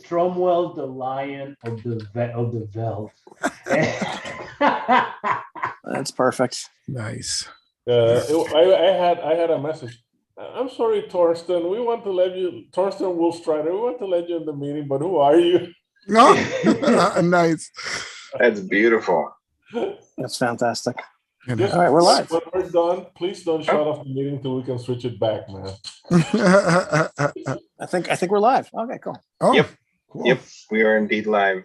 Stromwell, the lion of the veldt. That's perfect. Nice. I had a message. I'm sorry, Torsten. We want to let you, Torsten Wolfstrider. We want to let you in the meeting, but who are you? No, nice. That's beautiful. That's fantastic. You Just All right, we're live. when we're done, please don't shut off the meeting till we can switch it back, man. know. I think we're live. Okay, cool. Oh, Yep. cool. Yep, we are indeed live.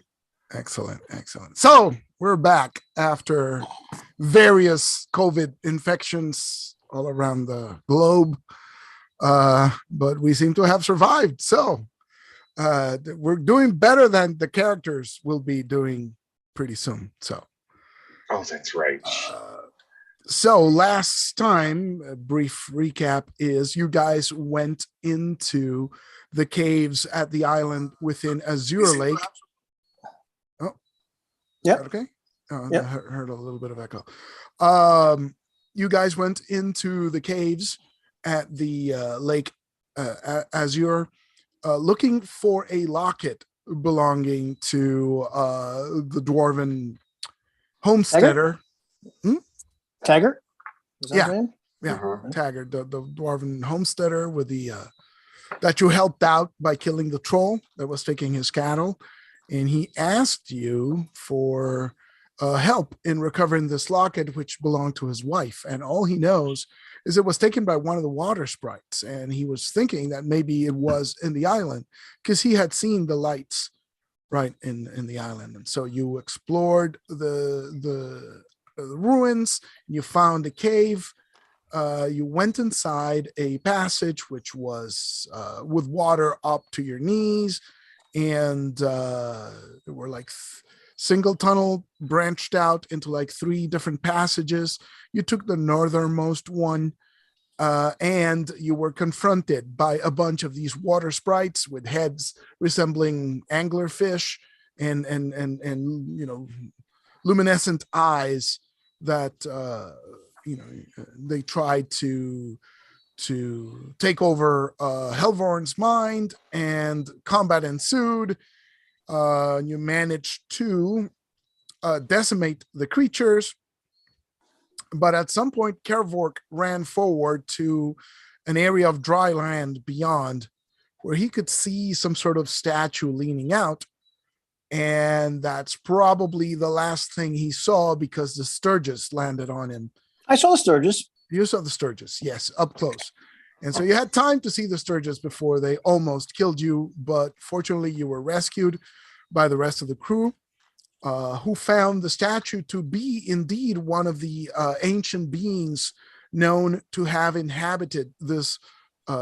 Excellent, excellent. So we're back after various COVID infections all around the globe, but we seem to have survived. So we're doing better than the characters will be doing pretty soon. So, Oh, that's right. so last time, a brief recap is you guys went into the caves at the island within Azure Lake. Oh, Yeah. okay. Oh, Yep. I heard a little bit of echo. You guys went into the caves at the lake Azure, looking for a locket belonging to the dwarven homesteader. Taggart? Is that Yeah. his name? Yeah, Mhm. Taggart, the dwarven homesteader with the that you helped out by killing the troll that was taking his cattle, and he asked you for help in recovering this locket, which belonged to his wife. And all he knows is it was taken by one of the water sprites, and he was thinking that maybe it was in the island because he had seen the lights right in the island. And so you explored the ruins, you found a cave. You went inside a passage which was with water up to your knees, and there were like single tunnel branched out into like 3 different passages. You took the northernmost one, and you were confronted by a bunch of these water sprites with heads resembling anglerfish and you know, luminescent eyes that they tried to take over Helvorn's mind, and combat ensued. You managed to decimate the creatures, but at some point Kervork ran forward to an area of dry land beyond, where he could see some sort of statue leaning out. And that's probably the last thing he saw, because the Sturgis landed on him. I saw the Sturgis. You saw the Sturgis, yes, up close. And so you had time to see the Sturgis before they almost killed you, but fortunately you were rescued by the rest of the crew, who found the statue to be indeed one of the ancient beings known to have inhabited this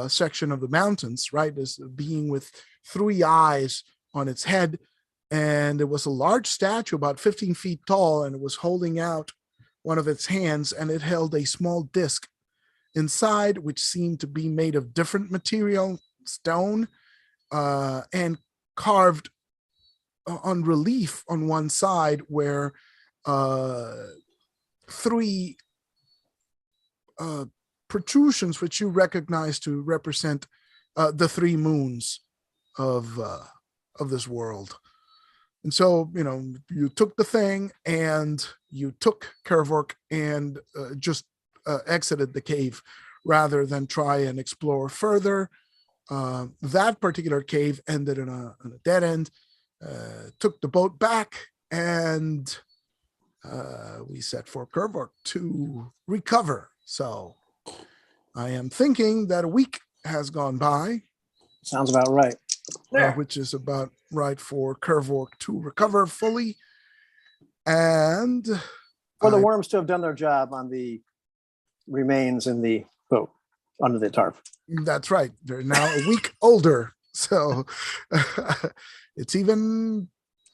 section of the mountains, right? This being with 3 eyes on its head. And it was a large statue, about 15 feet tall, and it was holding out one of its hands, and it held a small disc inside, which seemed to be made of different material, stone, and carved on relief on one side, where 3 protrusions, which you recognize to represent the 3 moons of this world. And so, you took the thing, and you took Kervork and just exited the cave rather than try and explore further. That particular cave ended in a dead end. Took the boat back, and we set for Kervork to recover. So I am thinking that a week has gone by. Sounds about right. Which is about right for Kervork to recover fully. And For the worms to have done their job on the remains in the boat under the tarp. That's right. They're now a week older. So it's even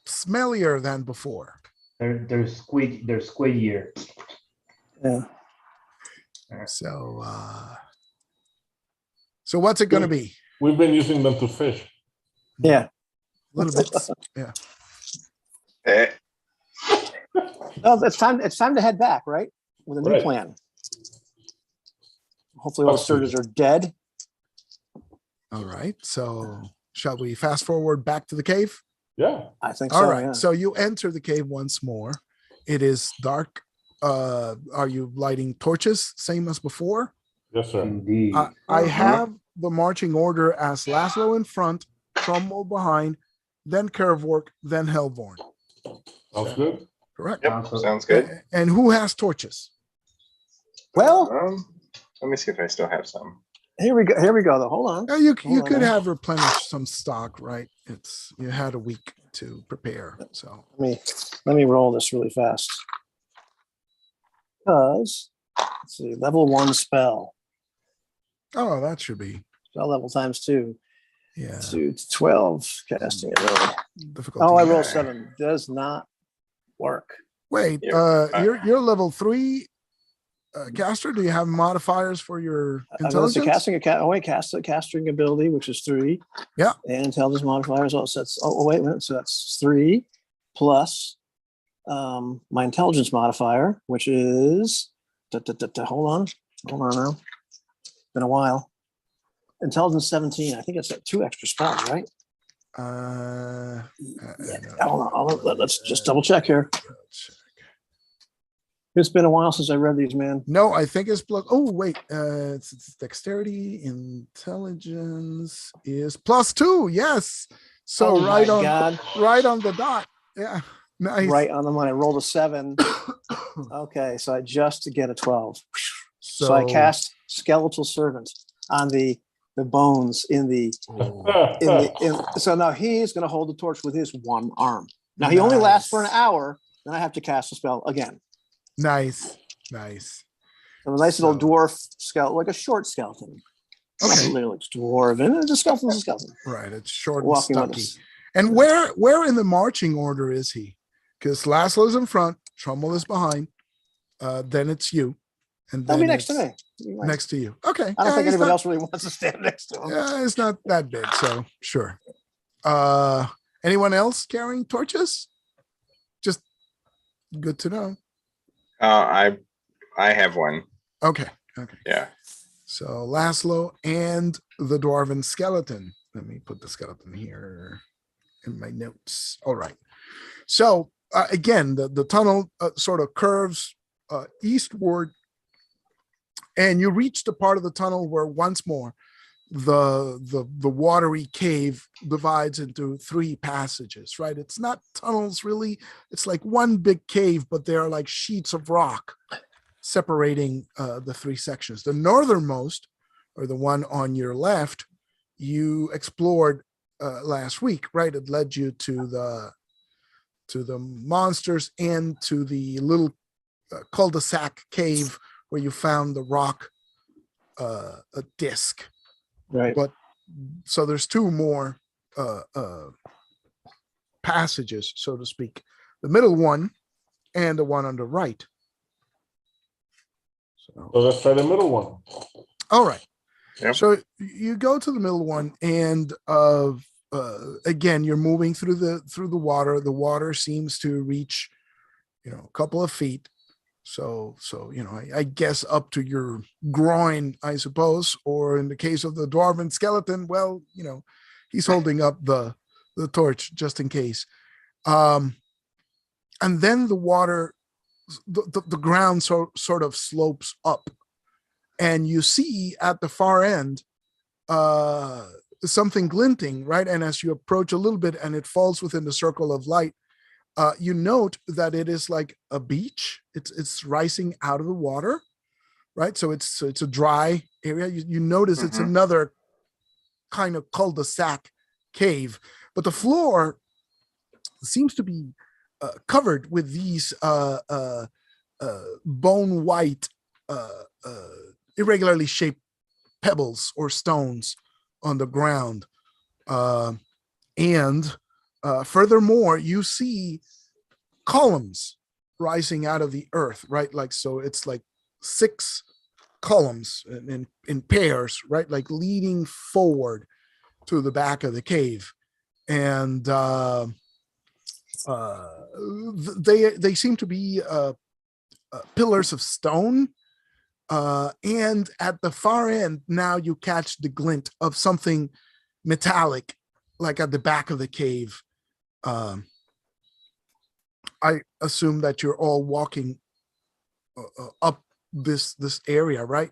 smellier than before. They're squiddier. Yeah. So what's it going to be? We've been using them to fish. Yeah. A little bit. Yeah. No, it's time to head back, right? With a new plan. Hopefully all the Sturgis are dead. All right. So Shall we fast forward back to the cave? Yeah. I think All so. right. Yeah. So you enter the cave once more. It is dark. Are you lighting torches, same as before? Yes, sir. Indeed. I have the marching order as Laszlo in front, Trumbull behind, then Kervork, then Hellborn. Sounds good. Correct. Yep, sounds good. And who has torches? Well, Let me see if I still have some. here we go. Here we go. Though, hold on. You Hold on could now. have replenished some stock, right? You had a week to prepare. So Let me roll this really fast. Because let's see, level 1 spell. that should be Spell level times 2. yeah. 12 casting ability. Difficult. Oh, I rolled 7. Does not work. Wait, Yeah. you're level 3 caster. Do you have modifiers for your intelligence? Casting ability, which is 3. Yeah. And intelligence modifiers. Also, that's wait a minute. So that's 3 plus my intelligence modifier, which is hold on now. Been a while. Intelligence 17. I think it's 2 extra spells, right? Hold on. Let's just double check here. It's been a while since I read these, man. No, I think it's plus. Oh, wait. It's dexterity, intelligence is +2. Yes. So Oh right my on, God. right on the dot. Yeah. Nice. Right on the money. I rolled a 7. Okay, so I just get a 12. So I cast Skeletal Servant on the bones in the so now he's going to hold the torch with his one arm. Now he only lasts for an hour. Then I have to cast a spell again. Nice. So a nice little dwarf skeleton, like a short skeleton. Okay. It looks dwarven. It's a skeleton's a skeleton. Right. It's short and Walking with stocky. us. And where in the marching order is he? Because Laszlo's in front, Trumbull is behind. Then it's you. And He'll then be next to it's me. Next to you. Okay. I don't think he's anybody not- else really wants to stand next to him. Yeah, it's not that big, so sure. Anyone else carrying torches? Just good to know. I have one. Okay. Yeah. So Laszlo and the dwarven skeleton. Let me put the skeleton here in my notes. All right. So again, the tunnel sort of curves eastward, and you reach the part of the tunnel where once more the watery cave divides into 3 passages, right? It's not tunnels really. It's like one big cave, but there are like sheets of rock separating the 3 sections. The northernmost, or the one on your left, you explored last week, right? It led you to the monsters and to the little cul-de-sac cave where you found the rock a disc. Right. But so there's 2 more passages, so to speak. The middle one and the one on the right. So let's try the middle one. All right. Yep. So you go to the middle one, and again, you're moving through the water. The water seems to reach, a couple of feet. So I guess up to your groin, I suppose, or in the case of the dwarven skeleton, well, he's holding up the torch just in case. And then the water, the ground sort of slopes up, and you see at the far end something glinting, right? And as you approach a little bit and it falls within the circle of light, you note that it is like a beach. It's rising out of the water, right? So it's a dry area. You notice it's another kind of cul-de-sac cave, but the floor seems to be covered with these bone white, irregularly shaped pebbles or stones on the ground, and furthermore, you see columns rising out of the earth, right? Like, so it's like 6 columns in pairs, right? Like leading forward to the back of the cave. And they seem to be pillars of stone. And at the far end, now you catch the glint of something metallic like at the back of the cave. I assume that you're all walking up this area, right?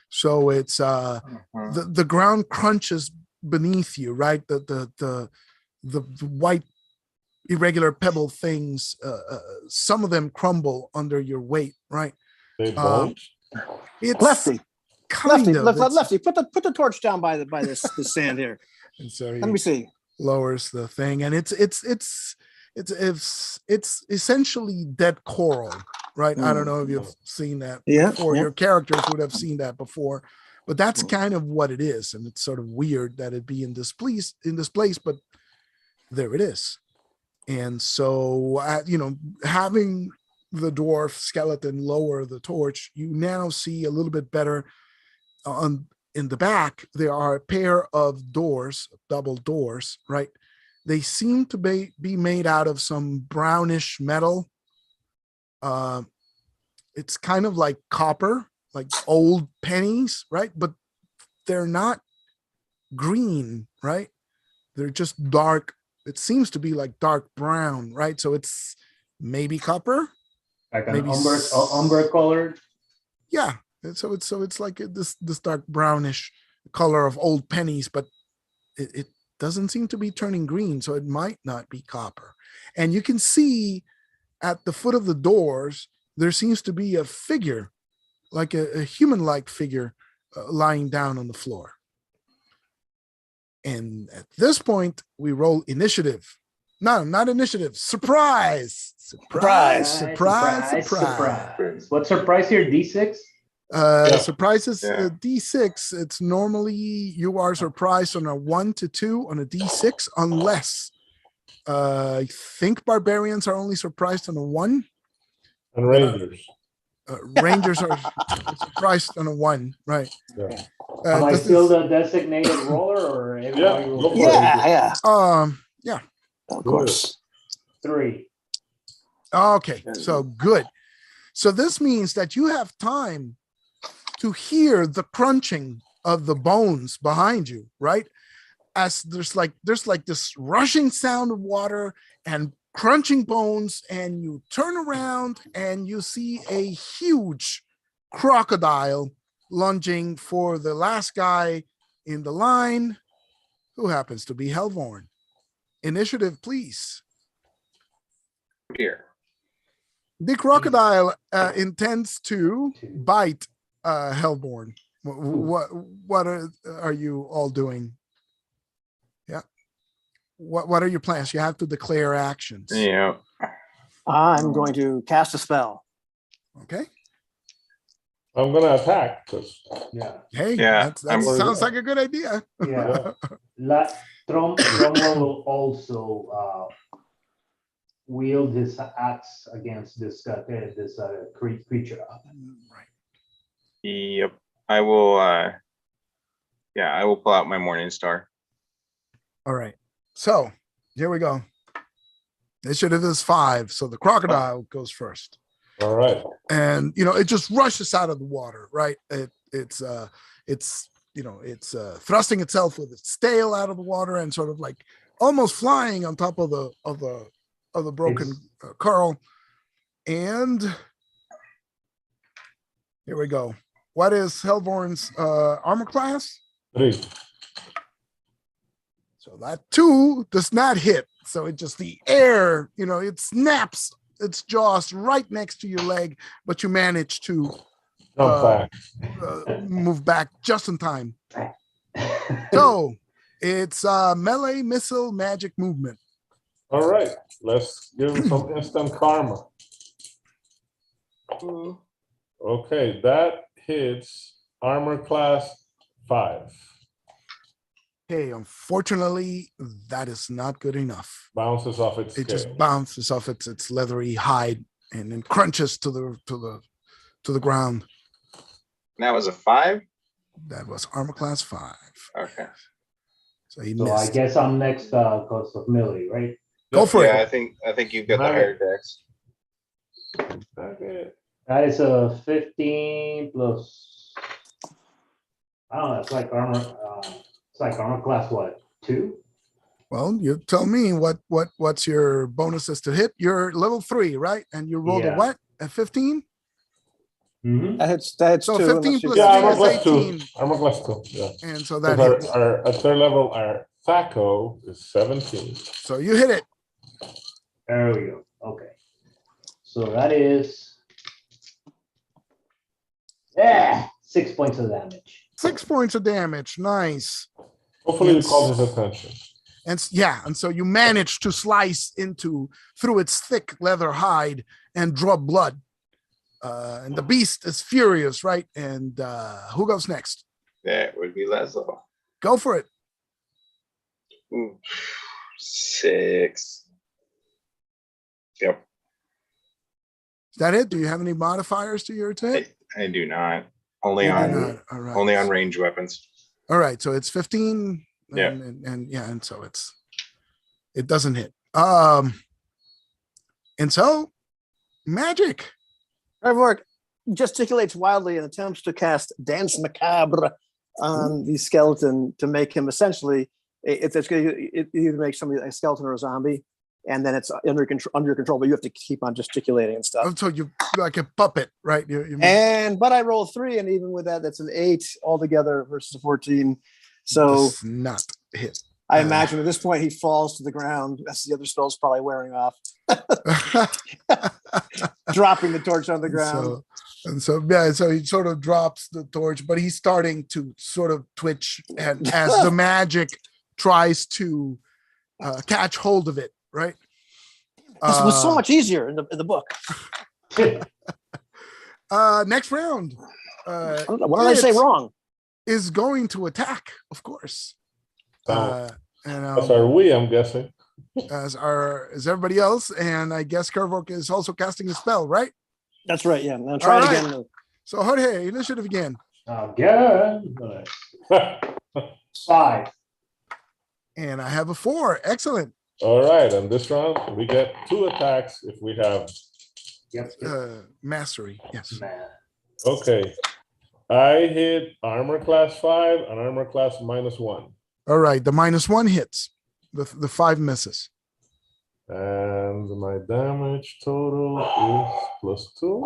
So it's the ground crunches beneath you, right? The white irregular pebble things, some of them crumble under your weight, right? They bulge. It's Lefty, kind Lefty, of Lefty, put the torch down by this sand here. and so Let me see. lowers the thing, and it's essentially dead coral, right? I don't know if you've seen that before. Your characters would have seen that before, but that's kind of what it is, and it's sort of weird that it be in this place, but there it is. And so, having the dwarf skeleton lower the torch, you now see a little bit better. In the back, there are a pair of doors, double doors, right? They seem to be made out of some brownish metal. It's kind of like copper, like old pennies, right? But they're not green, right? They're just dark. It seems to be like dark brown, right? So it's maybe copper, Like an maybe umber colored. Yeah. And so it's like this dark brownish color of old pennies, but it doesn't seem to be turning green, so it might not be copper. And you can see at the foot of the doors, there seems to be a figure, like a human-like figure, lying down on the floor. And at this point, we roll initiative. No, not initiative. Surprise! Surprise! What surprise here? D6? Surprise is D6. It's normally you are surprised on a 1 to 2 on a D6, unless I think barbarians are only surprised on a 1. And rangers. Rangers are surprised on a 1, right? Yeah. Am I still the designated roller, or everybody go will? for it. Yeah. Of course. 3. Okay, so good. So this means that you have time to hear the crunching of the bones behind you, right? As there's like this rushing sound of water and crunching bones, and you turn around and you see a huge crocodile lunging for the last guy in the line, who happens to be Hellborn. Initiative, please. Here. The crocodile intends to bite Hellborn. What are you all doing? Yeah. What are your plans? You have to declare actions. Yeah. I'm going to cast a spell. Okay. I'm gonna attack. Yeah. Hey, Yeah, that sounds like a good idea. Yeah. Trombo will also wield his axe against this creature. Right. Yep. I will. I will pull out my Morning Star. All right. So here we go. Initiative is 5. So the crocodile goes first. All right. And it just rushes out of the water, right? It's thrusting itself with its tail out of the water and sort of like almost flying on top of the broken curl. And here we go. What is Hellborn's armor class? 3. So that 2 does not hit. So it just the air, it snaps its jaws right next to your leg, but you manage to move back just in time. So it's melee missile magic movement. All right. Let's give him some instant karma. Okay, that hits armor class 5. Okay, unfortunately, that is not good enough. Bounces off its It scale. just bounces off its leathery hide and then crunches to the ground. That was a 5. That was armor class 5. Okay. So he So missed. I guess I'm next because of melee, right? Go for Yeah, it. I think you've got the Have higher it. dex. Okay. That is a 15 plus. I don't know. It's like armor. It's like armor class what? 2? Well, you tell me what's your bonuses to hit. You're level 3, right? And you rolled a Yeah. what at 15? Mhm. That's So two. 15 unless you plus Yeah, got- three armor is class 18. 2. Armor class 2. Yeah. And so that Because hits. our at third level, our THACO is 17. So you hit it. There we go. Okay. So that is 6 points of damage. 6 points of damage. Nice. Hopefully, it Yes. calls his attention. And so you manage to slice through its thick leather hide and draw blood. And the beast is furious, right? And who goes next? That would be Laszlo. Go for it. Ooh, 6. Yep. Is that it? Do you have any modifiers to your attack? I do not. Only You do on not. All right. only on range weapons. All right. So it's 15. Yeah. And so it doesn't hit. And so magic. Trevor gesticulates wildly and attempts to cast Dance Macabre on the skeleton to make him essentially it either makes somebody a skeleton or a zombie, and then it's under control, but you have to keep on gesticulating and stuff. So you like a puppet, right? But I roll 3, and even with that, that's an 8 altogether versus a 14. So does not hit. I imagine at this point he falls to the ground as the other spell's probably wearing off, dropping the torch on the ground. So he sort of drops the torch, but he's starting to sort of twitch, and as the magic tries to catch hold of it, right? This was so much easier in the book. Next round. What did I say wrong? Is going to attack, of course. As are we, I'm guessing. As everybody else, and I guess Kervork is also casting a spell, right? That's right. Yeah. Now try it again. So Jorge, initiative again. Again. 5. And I have a 4. Excellent. All right, and this round we get 2 attacks if we have. Mastery. Yes. Man. Okay. I hit armor class 5 and armor class -1. All right. The -1 hits. The 5 misses. And my damage total is +2.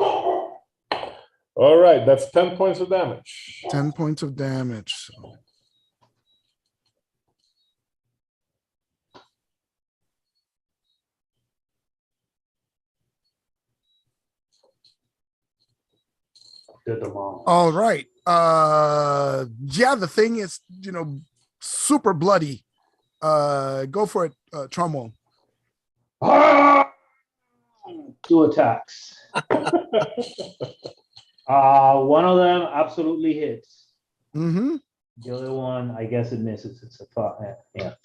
All right, that's 10 points of damage. 10 points of damage. So. All right. Yeah, the thing is, super bloody. Go for it, Trumwell. 2 attacks. One of them absolutely hits. Mm-hmm. The other one, I guess it misses. It's a 5. Yeah.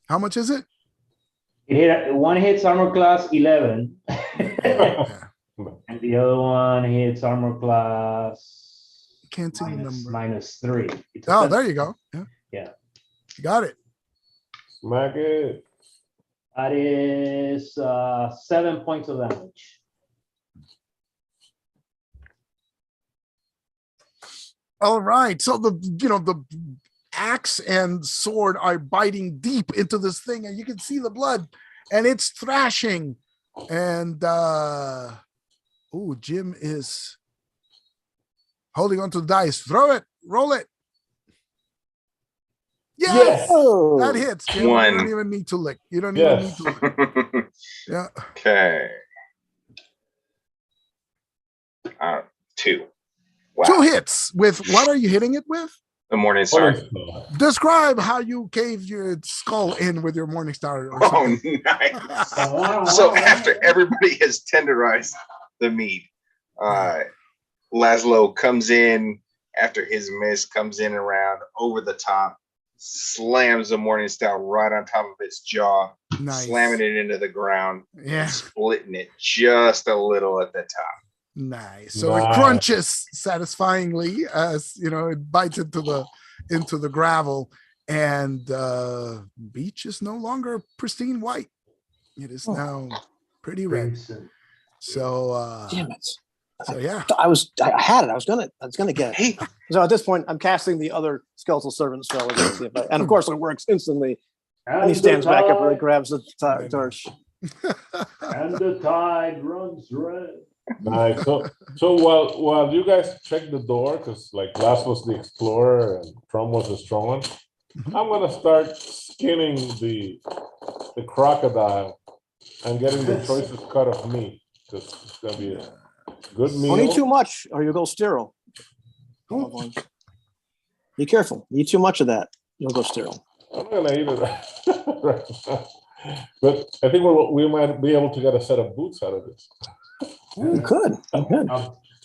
How much is it? One hits armor class 11. Yeah. And the other one hits armor class Can't see the number. -3. Oh, there you go. Yeah. Yeah. You got it. Smack it. That is 7 points of damage. All right. So the axe and sword are biting deep into this thing, and you can see the blood, and it's thrashing. And Jim is holding onto the dice. Throw it, roll it. Yes, Oh. that hits. Jim. 1. You don't even need to lick. You don't even need to lick. Yeah. Okay. 2. Wow. 2 hits with what are you hitting it with? The Morning Star. Describe how you caved your skull in with your Morning Star. Or Oh, something. nice. So after everybody has tenderized the meat, Laszlo comes in after his miss, comes in around over the top, slams the Morning Star right on top of its jaw, slamming it into the ground, yeah, splitting it just a little at the top. Nice. So it crunches satisfyingly as it bites into the gravel, and beach is no longer pristine white. It is now pretty red. So damn it. So yeah. I had it. I was gonna get it. So at this point, I'm casting the other skeletal servant spell against it, and of course it works instantly. And he stands back up and grabs the torch. And the tide runs red. Nice. So while you guys check the door, because like Glass was the explorer and Trump was the strong one, I'm gonna start skinning the crocodile and getting the choicest cut of meat. Because it's gonna be a good meal. Don't eat too much, or you'll go sterile. Be careful. Eat too much of that, you'll go sterile. I'm gonna eat it right now. But I think we might be able to get a set of boots out of this. You could.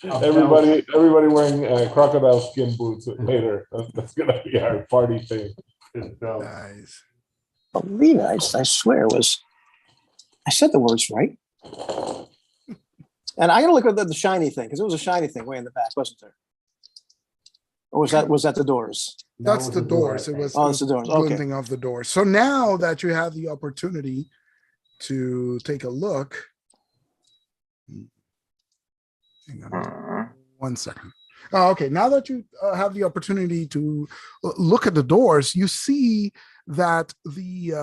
Everybody wearing crocodile skin boots later. That's gonna be our party thing. Nice. Believe it. I swear it was. I said the words right. And I gotta look at the shiny thing, because it was a shiny thing way in the back, wasn't there? Or was that the doors? That's the doors. It was it's the doors. Okay. glinting of the doors. So now that you have the opportunity to take a look, hang on 1 second. Oh, okay, now that you have the opportunity to look at the doors, you see that the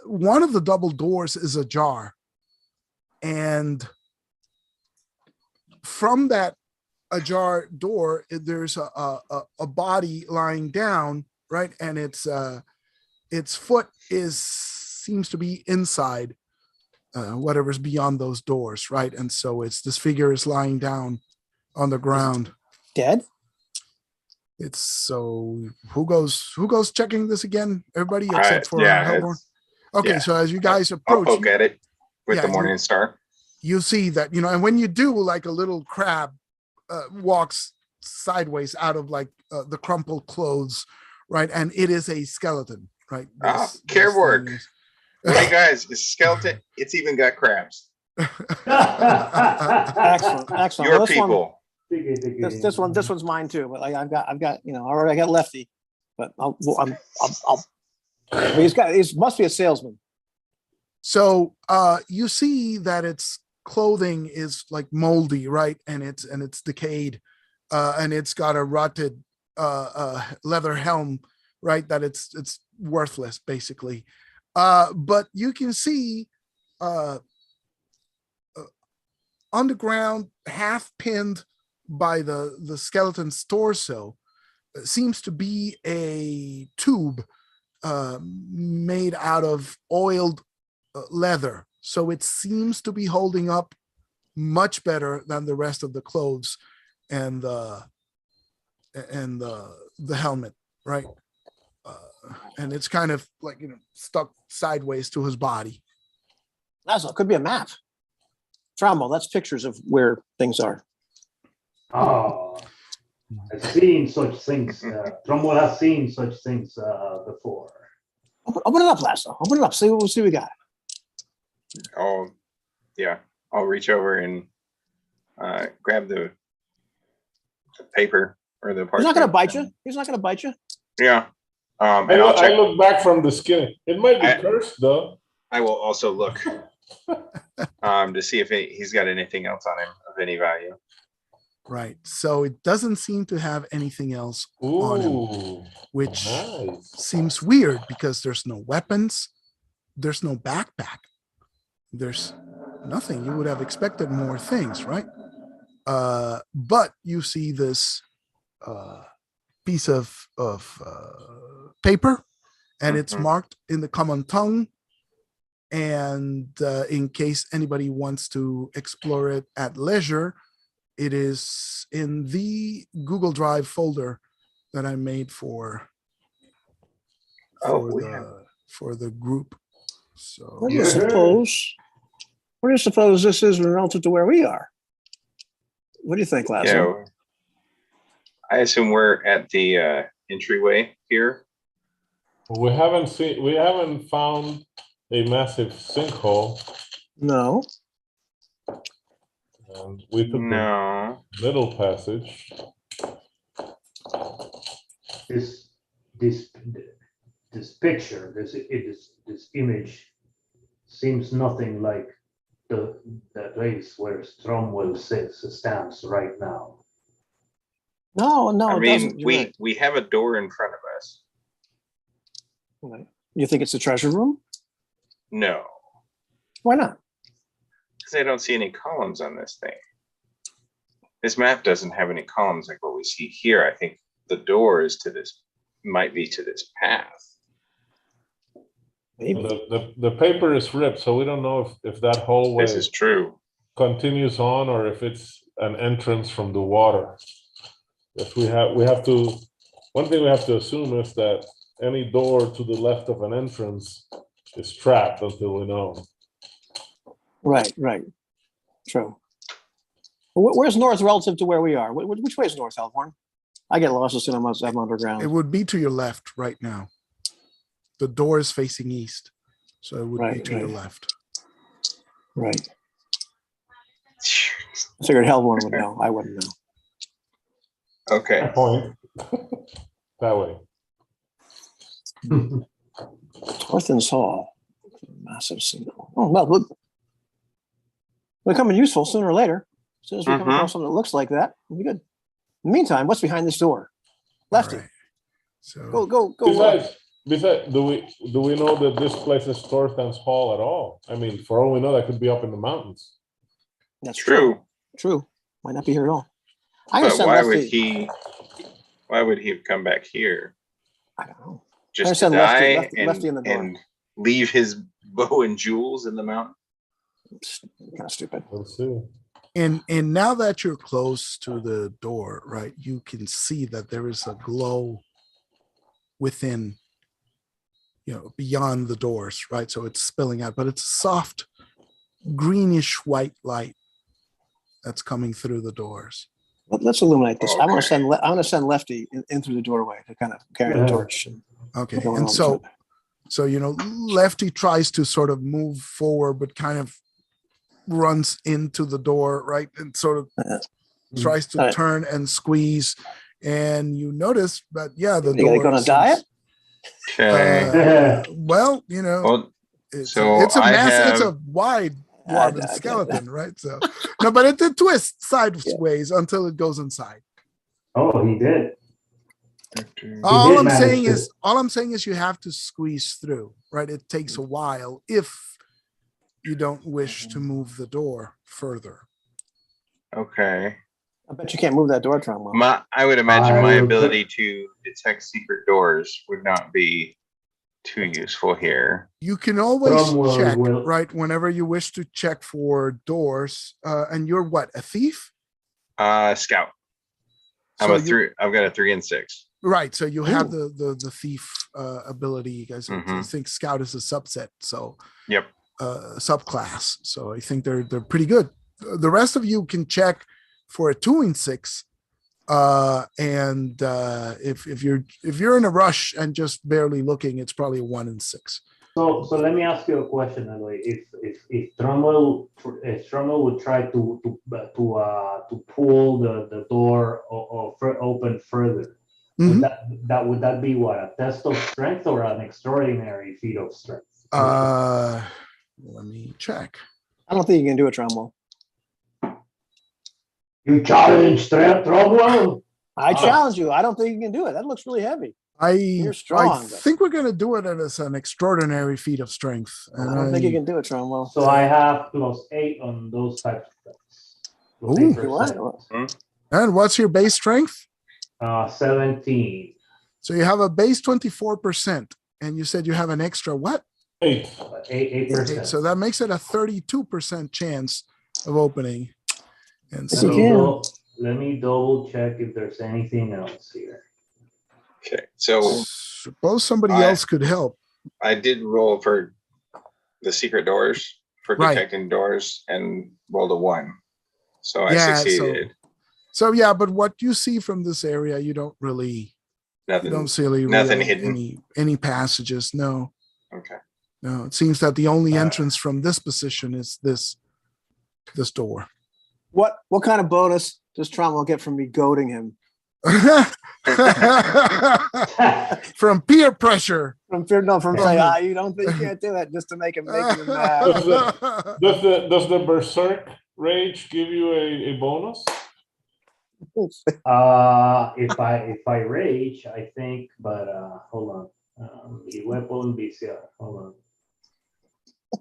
one of the double doors is ajar, and from that ajar door, there's a body lying down, right, and its foot seems to be inside whatever's beyond those doors, right, and so this figure is lying down on the ground. Dead? It's so who goes checking this again? Everybody except for Hellborn. Okay, so as you guys approach, I'll poke at it with the Morning Star. You see that, and when you do, like a little crab walks sideways out of like the crumpled clothes, right? And it is a skeleton, right? Care work. Hey guys, it's a skeleton. It's even got crabs. Excellent. Your this people. This one's mine too. But I've got already I got Lefty, but he must be a salesman. So you see that its clothing is like moldy, right? And it's decayed, and it's got a rotted leather helm, right? That it's worthless basically. But you can see on the ground, half pinned by the skeleton's torso, seems to be a tube made out of oiled leather. So it seems to be holding up much better than the rest of the clothes and the helmet, right? And it's kind of like stuck sideways to his body. It could be a map. Trombo, that's pictures of where things are. Oh, I've seen such things. Trombo has seen such things before. Open it up, Lasso. Open it up. See what we got. Oh, yeah. I'll reach over and grab the paper or the part. He's not going to bite you. He's not going to bite you. Yeah. I look back from the skin. It might be cursed, though. I will also look to see if he's got anything else on him of any value. Right. So it doesn't seem to have anything else on him, which seems weird because there's no weapons, there's no backpack, there's nothing. You would have expected more things, right? But you see this piece of paper, and it's marked in the common tongue. And in case anybody wants to explore it at leisure, it is in the Google Drive folder that I made for the group. So Where do you suppose this is relative to where we are? What do you think, Lasso? Yeah, I assume we're at the entryway here. We haven't found a massive sinkhole. No. And we took the middle passage. This picture, this image seems nothing like the place where Stromwell stands right now. No, I it mean, doesn't. You're right. we have a door in front of us. Right. You think it's the treasure room? No, Why not? because I don't see any columns on this thing. This map doesn't have any columns like what we see here. I think the door is to this, might be to this path. Maybe. The paper is ripped, so we don't know if that hallway This is true. continues on or if it's an entrance from the water. If we have to, one thing we have to assume is that any door to the left of an entrance is trapped until we know. Right. True. Where's north relative to where we are? Which way is north, Alhorn? I get lost as soon as I'm underground. It would be to your left right now. The door is facing east, so it would be to your left. Right. I figured Hellborn would know. I wouldn't know. Okay. Point. That way. Orthan's Hall. Massive signal. Oh, well, look. They're becoming useful sooner or later. As soon as we come across something that looks like that, we'll be good. In the meantime, what's behind this door? Lefty. Right. So Go. Besides, do we know that this place is Thorstein's Hall at all? I mean, for all we know, that could be up in the mountains. That's True. True. Might not be here at all. But why would he have come back here? I don't know. Just to understand die Lefty in the door. and leave his bow and jewels in the mountain? Kind of stupid. Let's see. and now that you're close to the door, right, you can see that there is a glow within, beyond the doors, right? So it's spilling out, but it's a soft greenish white light that's coming through the doors. Let's illuminate this. Okay. I want to send Lefty in through the doorway to kind of carry the torch. Okay, and so Lefty tries to sort of move forward, but kind of runs into the door, right, and sort of tries to turn and squeeze, and you notice that the door. You going to diet? Well, it's a wide dwarven skeleton, right? So no, but it twists sideways until it goes inside. Oh, he did. All I'm saying is you have to squeeze through, right? It takes a while if you don't wish to move the door further. Okay. I bet you can't move that door, Trumbo. I would imagine my ability to detect secret doors would not be too useful here. You can always check, right? Whenever you wish to check for doors, and you're what, a thief? Scout. I've got a 3 and 6. Right. So you have the thief ability, guys. I think Scout is a subset. So yep. Subclass. So I think they're pretty good. The rest of you can check for a 2 and 6. And if you're in a rush and just barely looking, it's probably a 1 and 6. So let me ask you a question. Anyway, if Trumbull would try to pull the door or open further, would that be what, a test of strength or an extraordinary feat of strength? Let me check. I don't think you can do it, Trumbull. You challenge Trumbull? I challenge you. I don't think you can do it. That looks really heavy. You're strong. I think we're going to do it as an extraordinary feat of strength. I don't think you can do it, Trumbull. So I have +8 on those types of things. Ooh. And what's your base strength? 17. So you have a base 24%, and you said you have an extra what? 8%. So that makes it a 32% chance of opening. And Yes, so let me double check if there's anything else here. Okay, so suppose somebody else could help. I did roll for the secret doors, for detecting doors, and rolled a 1. So I succeeded. So yeah, but what you see from this area, you don't really, nothing. You don't see nothing hidden. Any passages. No. Okay. No, it seems that the only entrance from this position is this door. What kind of bonus does Trumbull get from me goading him? From peer pressure. From saying, you don't think you can't do it, just to make him mad. Does the berserk rage give you a bonus? If I rage, I think, but hold on. The weapon VCR. Hold on.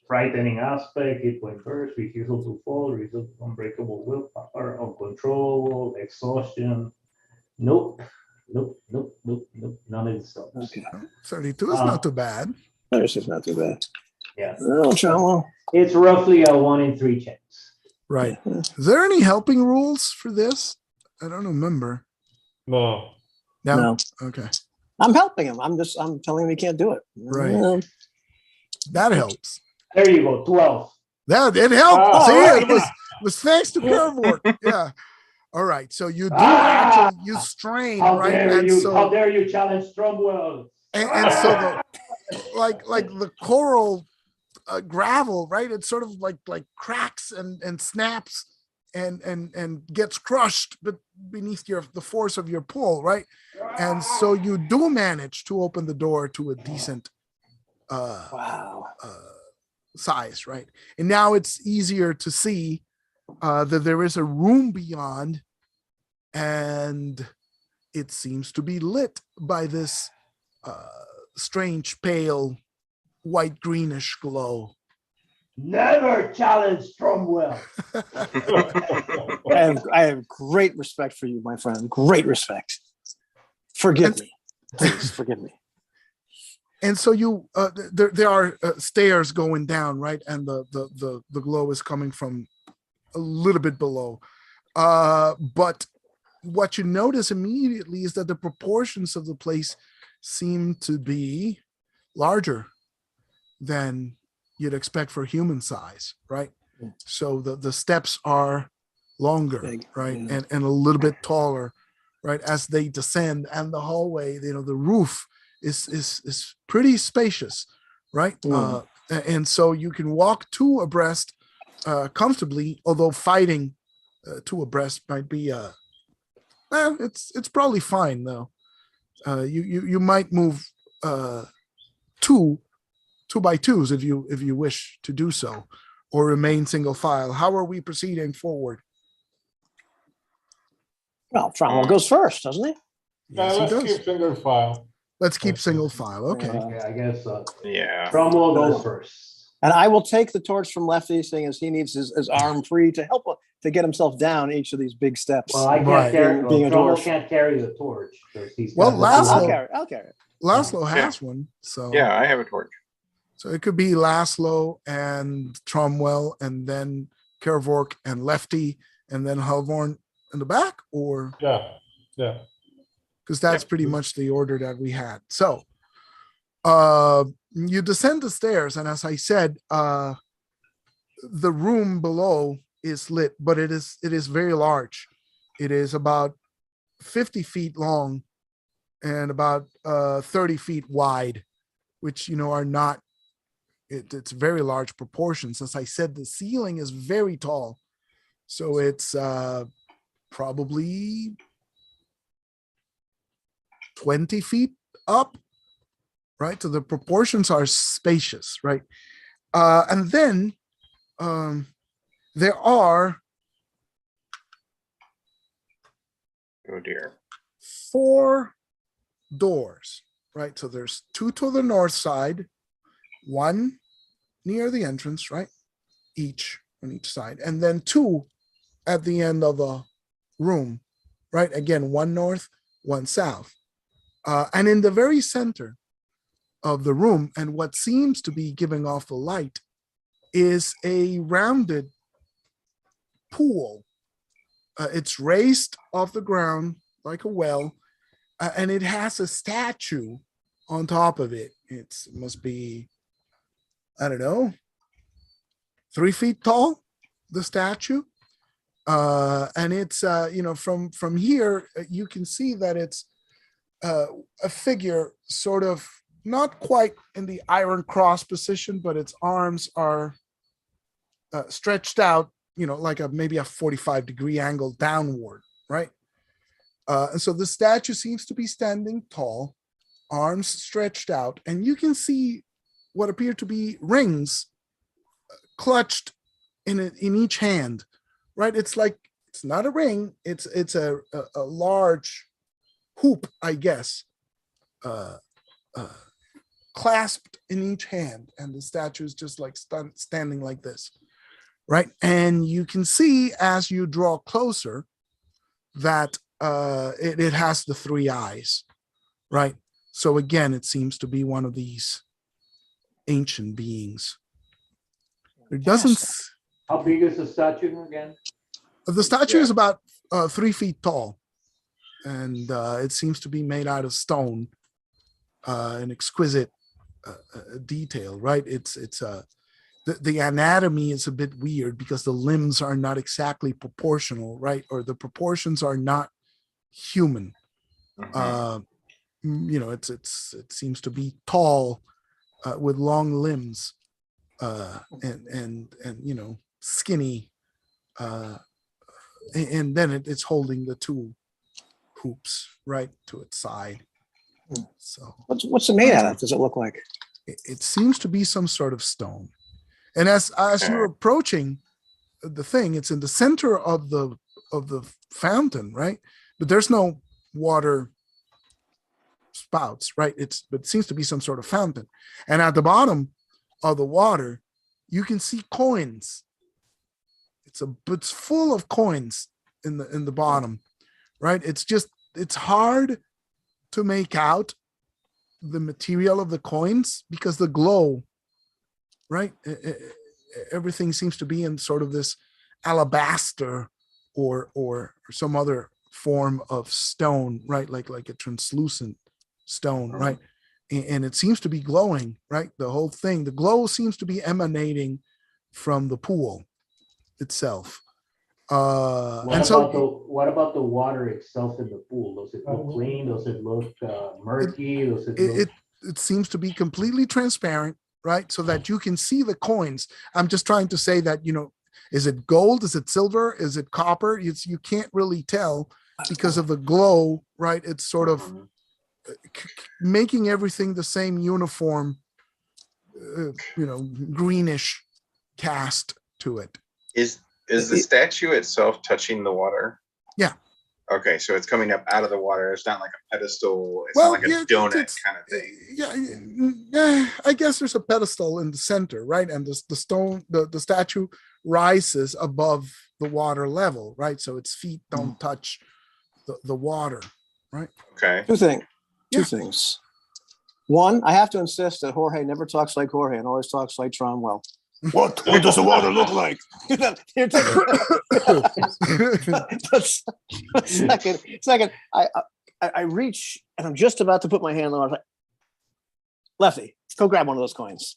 Frightening aspect, hit point burst, refusal to fall, result unbreakable willpower, uncontrollable, exhaustion. Nope. None of the stuff. Okay. 32 is not too bad. This is not too bad. Yeah. Oh, Trumwell. It's roughly a 1 in 3 chance. Right. Is there any helping rules for this? I don't remember. No. No. Okay. I'm helping him. I'm telling him he can't do it. Right. That helps. There you go, 12. That it helped. Oh, See, right. it was thanks to curve work. Yeah. All right. So you do actually you strain, How right? dare And you? so How dare you challenge Stromwell? and so like the coral gravel, right? It sort of like cracks and snaps and gets crushed, but beneath the force of your pull, right? And so you do manage to open the door to a decent Wow. size, right? And now it's easier to see that there is a room beyond, and it seems to be lit by this strange pale white greenish glow. Never challenge Stromwell. I have great respect for you, my friend. Great respect. Forgive me. Please forgive me. And so you there are stairs going down, right? And the glow is coming from a little bit below. But what you notice immediately is that the proportions of the place seem to be larger than you'd expect for human size, right? So the steps are longer, Big, right? yeah. And a little bit taller, right? As they descend, and the hallway, the roof is pretty spacious, right? And so you can walk two abreast comfortably, although fighting two abreast might be it's probably fine though. You might move two by twos if you wish to do so, or remain single file. How are we proceeding forward? Well, Trumwell goes first, doesn't he? Yeah, Yes, he let's does. keep single file. Let's keep single file. Okay. Yeah, I guess so. Yeah. Cromwell goes first. And I will take the torch from Lefty, seeing as he needs his arm free to help to get himself down each of these big steps. Well, I can't Right. carry. Being a Cromwell dwarf. can't carry the torch. He's Well, got the last two- one- I'll carry it. Laszlo has one, so Yeah, I have a torch. So it could be Laszlo and Tromwell, and then Kervork and Lefty, and then Halvorn in the back, or Yeah. because that's pretty much the order that we had. So you descend the stairs, and as I said, the room below is lit, but it is very large. It is about 50 feet long and about 30 feet wide, which are not it's very large proportions. As I said, the ceiling is very tall, so it's probably 20 feet up, right? So the proportions are spacious, right? And then there are Oh dear. 4 doors, right? So there's 2 to the north side, 1 near the entrance, right? Each on each side, and then 2 at the end of the room, right? Again, 1 north, 1 south. And in the very center of the room, and what seems to be giving off the light, is a rounded pool. It's raised off the ground like a well, and it has a statue on top of it. It must be, I don't know, 3 feet tall, the statue. And it's, from here, you can see that it's a figure sort of not quite in the Iron Cross position, but its arms are stretched out, like maybe a 45-degree angle downward, right? And so the statue seems to be standing tall, arms stretched out, and you can see what appear to be rings clutched in each hand, right? It's like, it's not a ring, it's a large hoop, I guess, uh, clasped in each hand, and the statue is just like standing like this, right? And you can see as you draw closer that it has the three eyes, right? So again, it seems to be one of these ancient beings. It doesn't. How big is the statue again? The statue is about 3 feet tall, and it seems to be made out of stone, an exquisite detail, right? It's the anatomy is a bit weird because the limbs are not exactly proportional, right? Or the proportions are not human. It seems to be tall with long limbs and skinny, and then it's holding the two hoops right to its side. So what's it made out of? Does it look like? It seems to be some sort of stone. And as you're approaching the thing, it's in the center of the fountain, right? But there's no water spouts, right? But it seems to be some sort of fountain. And at the bottom of the water, you can see coins. It's full of coins in the bottom, right? It's hard to make out the material of the coins because the glow, right? Everything seems to be in sort of this alabaster or some other form of stone, right? Like a translucent stone, right? And it seems to be glowing, right? The whole thing, the glow seems to be emanating from the pool itself. What about the water itself in the pool? Does it look clean? Does it look murky? It seems to be completely transparent, right? So that you can see the coins. I'm just trying to say that, is it gold? Is it silver? Is it copper? You can't really tell because of the glow, right? It's sort of making everything the same uniform, greenish cast to it. Is the statue itself touching the water? Yeah. Okay, so it's coming up out of the water. It's not like a pedestal. It's not like a donut kind of thing. Yeah, I guess there's a pedestal in the center, right? And the statue rises above the water level, right? So its feet don't touch the water, right? Okay. Two things. One, I have to insist that Jorge never talks like Jorge and always talks like Tromwell. What does the water look like? Second, I reach and I'm just about to put my hand on it. Like, Lefty, go grab one of those coins.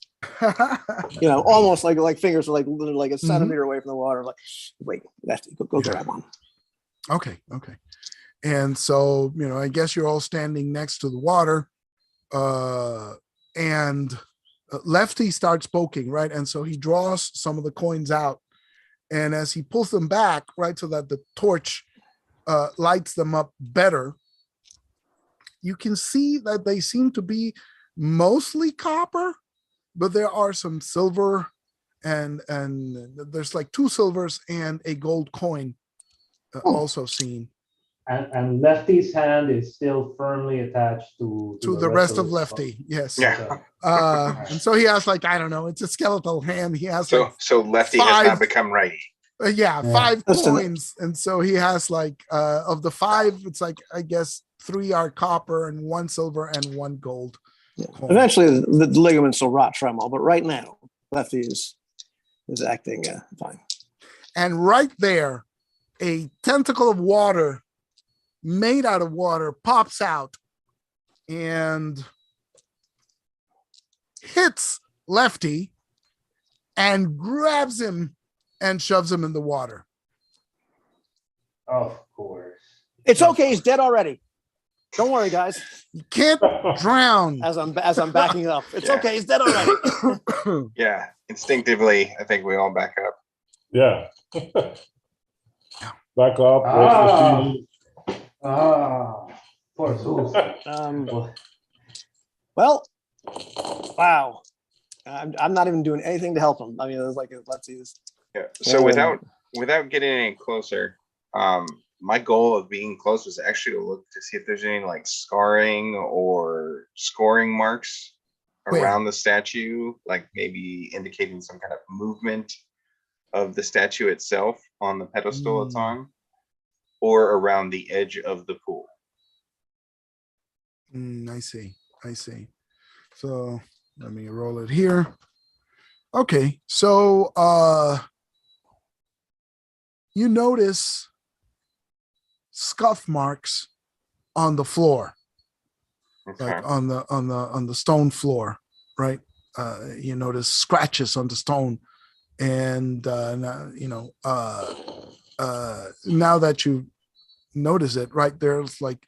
Almost like fingers are like a centimeter away from the water. Like, wait, Lefty, go grab one. Okay. And so, I guess you're all standing next to the water, and Lefty starts poking, right? And so he draws some of the coins out, and as he pulls them back, right, so that the torch lights them up better, you can see that they seem to be mostly copper, but there are some silver and there's like 2 silvers and a gold coin also seen. And Lefty's hand is still firmly attached to the rest of Lefty. Yes. Yeah. And so he has it's a skeletal hand. He has so Lefty has now become righty. 5 coins, and so he has of the 5, it's I guess 3 are copper and 1 silver and 1 gold. Coin. Eventually, the ligaments will rot, Tremel, but right now, Lefty is acting fine. And right there, a tentacle of water, made out of water, pops out and hits Lefty and grabs him and shoves him in the water. Of course. It's okay. He's dead already. Don't worry, guys. You can't drown. As I'm backing up. It's okay. He's dead already. Yeah. Instinctively, I think we all back up. Yeah. Back up. Poor souls. Well, wow. I'm not even doing anything to help him. I mean, it was let's see this. Yeah. So without getting any closer, my goal of being close was actually to look to see if there's any like scarring or scoring marks around the statue, like maybe indicating some kind of movement of the statue itself on the pedestal it's on, or around the edge of the pool. I see. I see. So let me roll it here. Okay, so you notice scuff marks on the floor, like on the stone floor, right? You notice scratches on the stone, and now that you notice it, right, there's like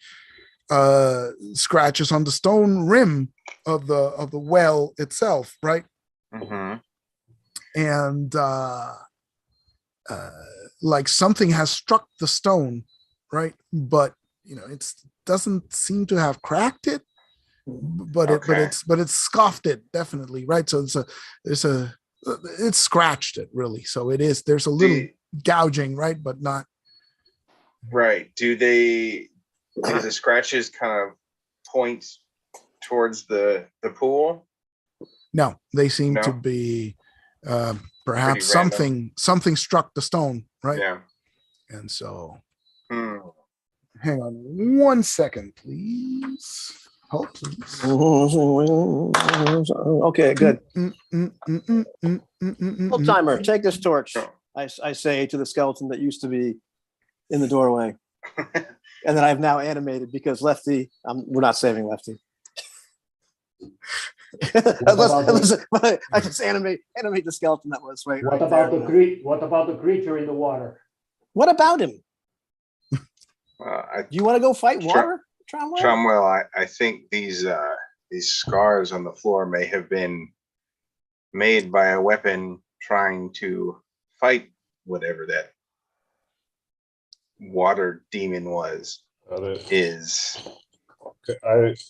scratches on the stone rim of the well itself, right? And like something has struck the stone, right? But it doesn't seem to have cracked it, but it's scuffed it definitely, right? So it's scratched it really. So it is. There's a little gouging, right? But not right. Do the scratches kind of point towards the pool? No, they seem to be perhaps something struck the stone, right? Yeah. And so hang on 1 second, please. Hold, please. Okay, good. Full timer, take this torch. I say to the skeleton that used to be in the doorway. And then I've now animated because Lefty, we're not saving Lefty. I just animate the skeleton that was right. What about the creature in the water? What about him? Do you want to go fight water, Tromwell? Tromwell, I think these scars on the floor may have been made by a weapon trying to fight whatever that water demon is. Okay,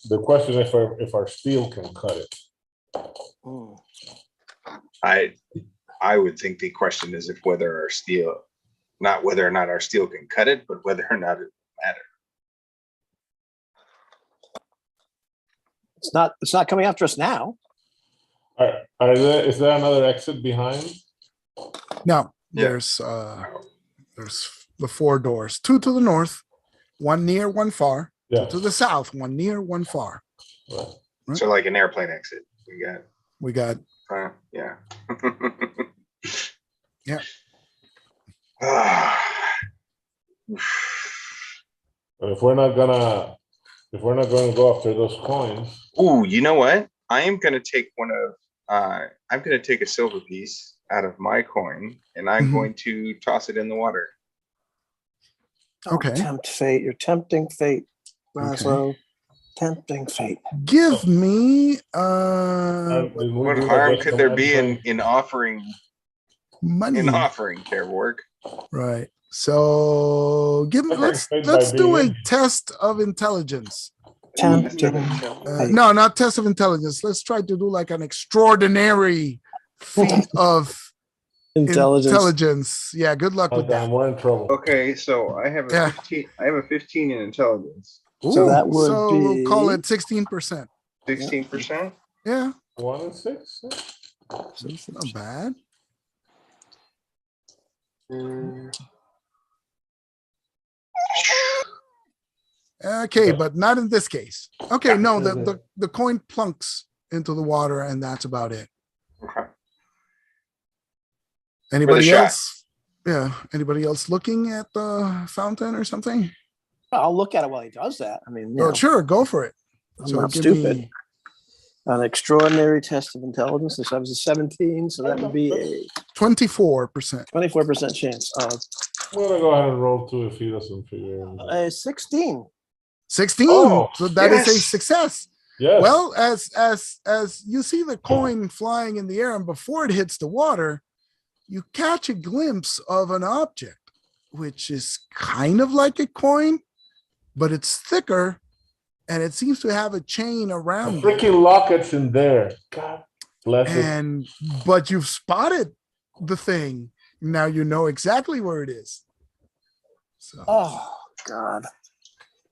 the question is if our steel can cut it. I would think the question is not whether or not our steel can cut it, but whether or not it will matter. It's not coming after us now. Is there another exit behind? No, there's the 4 doors, 2 to the north, 1 near, 1 far. Yeah. 2 to the south, 1 near, 1 far. Right. So like an airplane exit. We got. Yeah. Yeah. If we're not gonna go after those coins. Oh, you know what? I'm gonna take a silver piece out of my coin, and I'm going to toss it in the water. Okay. Tempt fate. You're tempting fate, Laszlo. Okay. Tempting fate. Give me what harm could there be in offering money? In offering care work. Right. So let's do a test of intelligence. No, not test of intelligence. Let's try to do like an extraordinary feat of intelligence. Yeah, good luck with that. We're in trouble. Okay, so I have a 15. I have a 15 in intelligence. Ooh, so that would be, we'll call it 16%. 16%? Yeah. 1 and 6. So it's not bad. Okay, but not in this case. Okay, no, the coin plunks into the water, and that's about it. Okay. Anybody else? Yeah. Anybody else looking at the fountain or something? I'll look at it while he does that. I mean, sure, go for it. I'm not stupid. An extraordinary test of intelligence. This was a 17, so that would be a 24%. 24% chance of. I'm gonna go ahead and roll 2 if he doesn't figure it. 16. 16. So that is a success. Yes. Well, as you see the coin flying in the air, and before it hits the water, you catch a glimpse of an object, which is kind of like a coin, but it's thicker, and it seems to have a chain around it. Freaking lockets in there. God bless it. But you've spotted the thing. Now you know exactly where it is. So Oh God.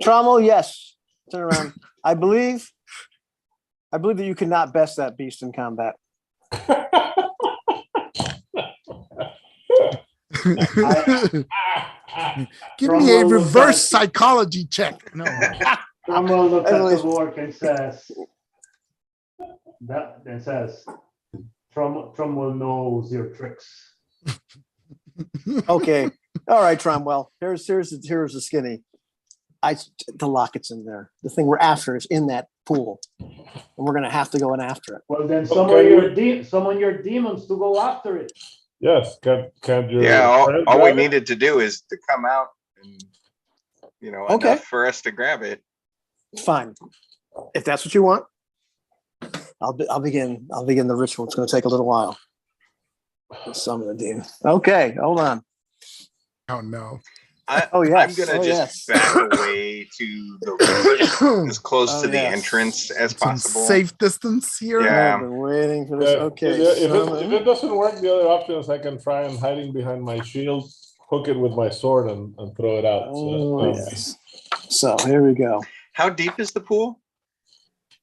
Trommel, yes. Turn around. I believe that you cannot best that beast in combat. give me a Cromwell looks reverse at psychology check. No. Cromwell looks at the Everybody's- work and says, that then says, Cromwell knows your tricks. Okay. All right, Tromwell. Here's the skinny. The locket's in there. The thing we're after is in that pool, and we're gonna have to go in after it. Well, then Okay, summon your demons to go after it. Yes, can your Yeah, friend all we grab it? needed to do is to come out and, Okay. enough for us to grab it. Fine. If that's what you want, I'll begin the ritual. It's gonna take a little while. Summon the demon. Okay, hold on. Oh no. Oh, yes. I'm gonna Oh, just yes. back away to the as close Oh, to the yes. entrance as Some possible. safe distance here. Yeah. I've been waiting for this. Okay. If it doesn't work, the other option is I can try and hiding behind my shield, hook it with my sword, and throw it out. Oh, yes. So here we go. How deep is the pool?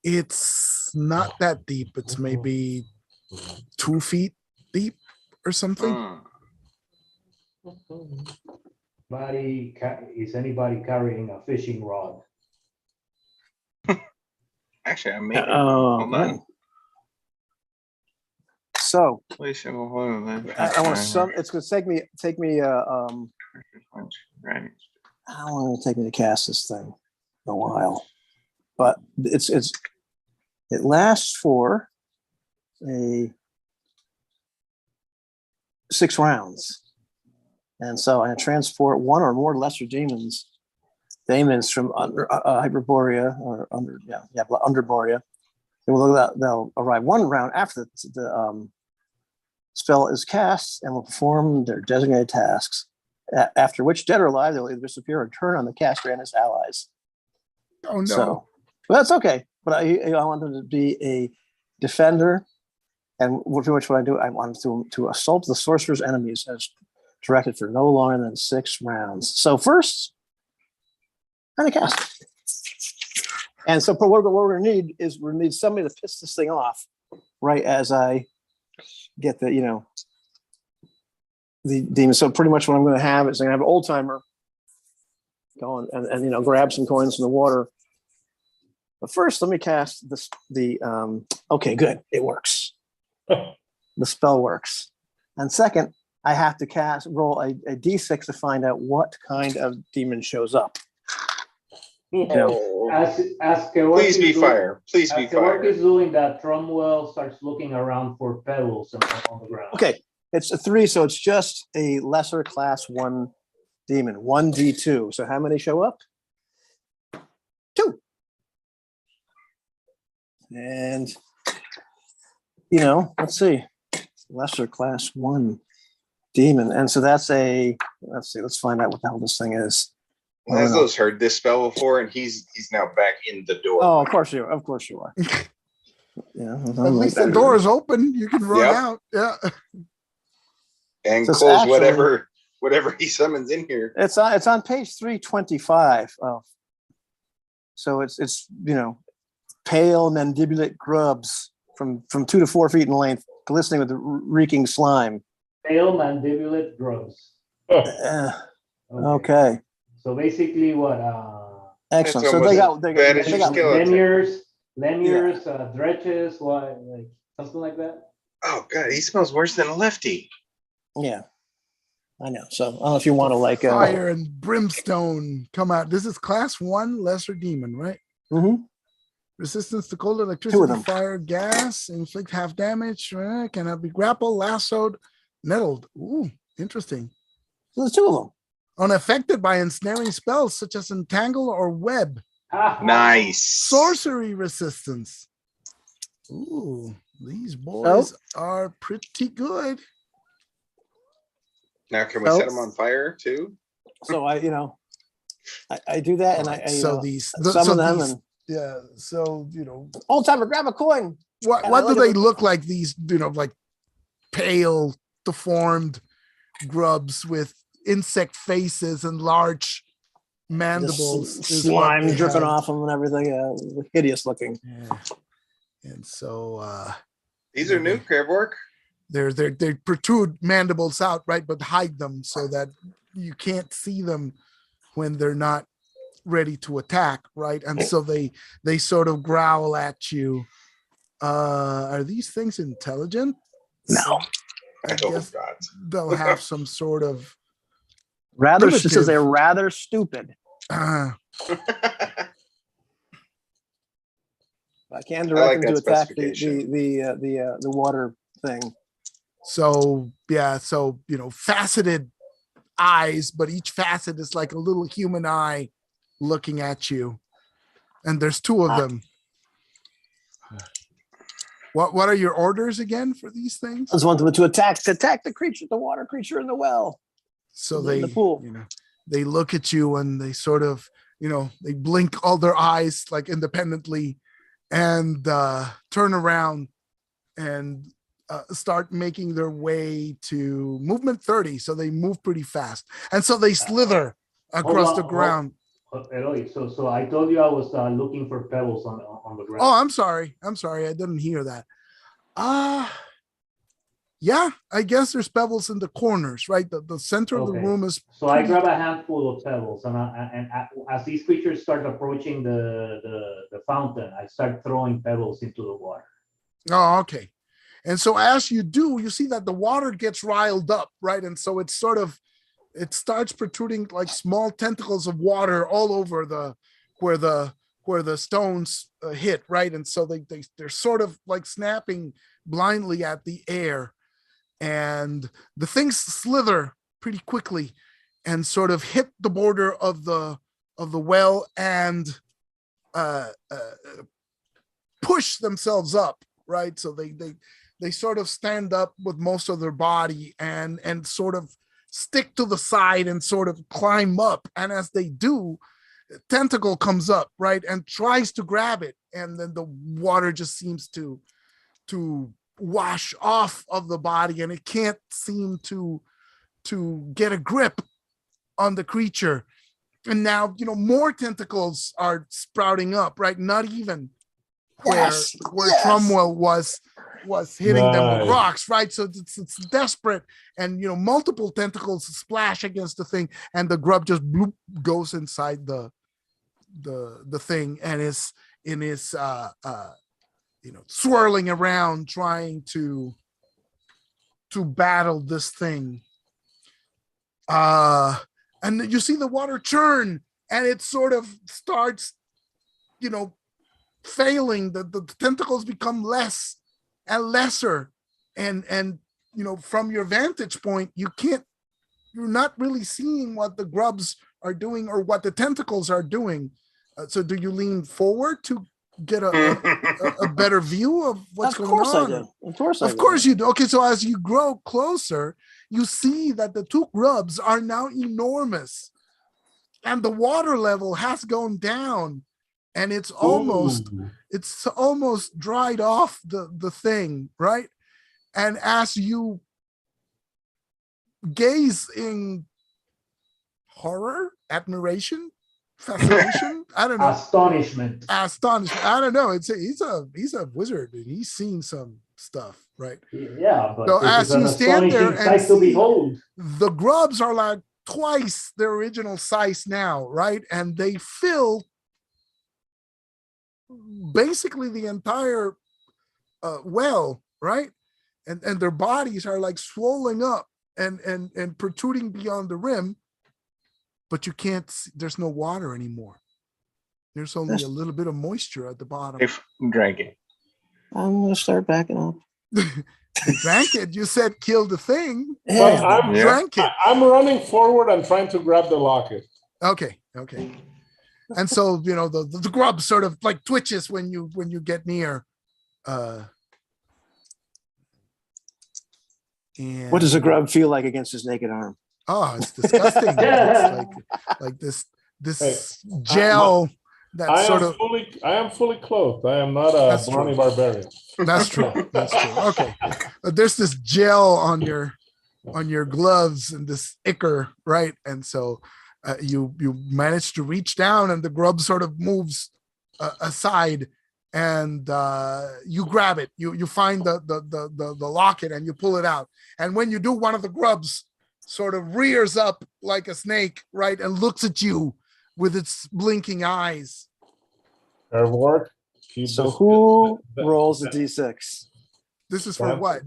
It's not that deep. It's maybe 2 feet deep or something. Is anybody carrying a fishing rod? Actually, I made it. Oh, Hold on. So Place it on I want to it's going to take me Right. how long will it take me to cast this thing? A while, but it lasts for 6 rounds, and so I transport one or more lesser demons from Hyperborea or Underborea. They'll arrive 1 round after the spell is cast and will perform their designated tasks. After which, dead or alive, they'll either disappear or turn on the caster and his allies. Oh no. So, well, that's okay. But I want them to be a defender, and pretty much what I do, I want them to assault the sorcerer's enemies as directed for no longer than 6 rounds. So first, I'm gonna cast. And so what we're gonna need is we need somebody to piss this thing off, right as I get the the demon. So pretty much what I'm gonna have is I'm gonna have an old timer go and grab some coins from the water. But first, let me cast okay, good, it works. The spell works. And second, I have to roll a d6 to find out what kind of demon shows up. Please be fire. Please be fire. As is doing that, Cromwell starts looking around for pebbles on the ground. Okay, it's a 3, so it's just a lesser class 1 demon, 1d2. So how many show up? 2. And let's see, lesser class 1 demon, and so that's let's find out what the hell this thing is. Laszlo's heard this spell before, and he's now back in the door. Oh, of course you are. Yeah, At least the door is open. You can run out. Yeah. And So close actually, whatever he summons in here. It's on page 325. So it's pale mandibulate grubs from 2 to 4 feet in length, glistening with reeking slime. Pale mandibulate grubs. Okay. So basically, what? Excellent. It's So they got Lemures, dretches, what, like something like that. Oh god, he smells worse than a lefty. Yeah, I know. So I don't know if you want to fire and brimstone come out. This is class 1 lesser demon, right? Mm-hmm. Resistance to cold, electricity, fire, gas, inflict half damage, cannot be grappled, lassoed, nettled. Ooh, interesting. So there's 2 of them. Unaffected by ensnaring spells such as entangle or web. Nice. Sorcery resistance. Ooh, these boys are pretty good. Now can we set them on fire too? So I do that, and I so old timer, grab a coin. What do they look like? These like pale, deformed grubs with insect faces and large mandibles. Just is what slime they dripping have. off them and everything. Hideous looking. Yeah. And so These are new, Crabwork. they protrude mandibles out, right, but hide them so that you can't see them when they're not ready to attack, right? And so they sort of growl at you. Are these things intelligent? No. I guess God. they'll have some sort of Rather, she says primitive- they're rather stupid. uh, I can direct them that to attack specification. the water thing. so yeah, so faceted eyes, but each facet is like a little human eye looking at you. And there's two of them. What are your orders again for these things? I just want them to attack the creature, the water creature in the well. So in they the pool. they look at you and they sort of they blink all their eyes like independently and turn around and start making their way to movement 30. So they move pretty fast, and so they slither across the ground. Eloy, so I told you I was looking for pebbles on the ground. Oh, I'm sorry, I didn't hear that. Yeah, I guess there's pebbles in the corners, right? The center of the Okay. room is So I grab a handful of pebbles, and as these creatures start approaching the fountain, I start throwing pebbles into the water. Oh, okay. And so as you do, you see that the water gets riled up, right? And so it starts protruding like small tentacles of water all over where the stones hit, right? And so they're sort of like snapping blindly at the air, and the things slither pretty quickly and sort of hit the border of the well and push themselves up, right? So they sort of stand up with most of their body and sort of stick to the side and sort of climb up. And as they do, a tentacle comes up, right, and tries to grab it, and then the water just seems to wash off of the body, and it can't seem to get a grip on the creature. And now more tentacles are sprouting up, right? Not even where Trumwell was hitting them with Nice. rocks, right? So it's desperate, and multiple tentacles splash against the thing, and the grub just bloop goes inside the thing and is swirling around trying to battle this thing. And you see the water churn, and it sort of starts failing. The tentacles become less and lesser, and from your vantage point you're not really seeing what the grubs are doing or what the tentacles are doing. So do you lean forward to get a better view of what's going on? Of course I do. Of course you do. Okay, so as you grow closer, you see that the two grubs are now enormous, and the water level has gone down, and it's almost dried off the thing, right? And as you gaze in horror, admiration, fascination, I don't know, Astonishment. I don't know. He's a wizard, and he's seen some stuff, right? Yeah, but So this as is an you stand there astonishing and sight to see behold. the grubs are like twice their original size now, right? And they fill basically the entire well, right? And their bodies are like swelling up and protruding beyond the rim, but you can't see, there's no water anymore. There's only a little bit of moisture at the bottom. If I'm drinking. I'm gonna start backing up. You drank it. You said kill the thing. Well, and you drank it. I'm running forward and trying to grab the locket. Okay. And so the grub sort of like twitches when you get near. And What does a grub feel like against his naked arm? oh, it's disgusting. It's like this gel that I am fully clothed. I am not a That's brawny true. barbarian. That's true. Okay. There's this gel on your on your gloves and this ichor, right? And so you manage to reach down, and the grub sort of moves aside, and you grab it. You find the locket and you pull it out. And when you do, one of the grubs sort of rears up like a snake, right, and looks at you with its blinking eyes. Airborne. So who rolls the d6? This is for what?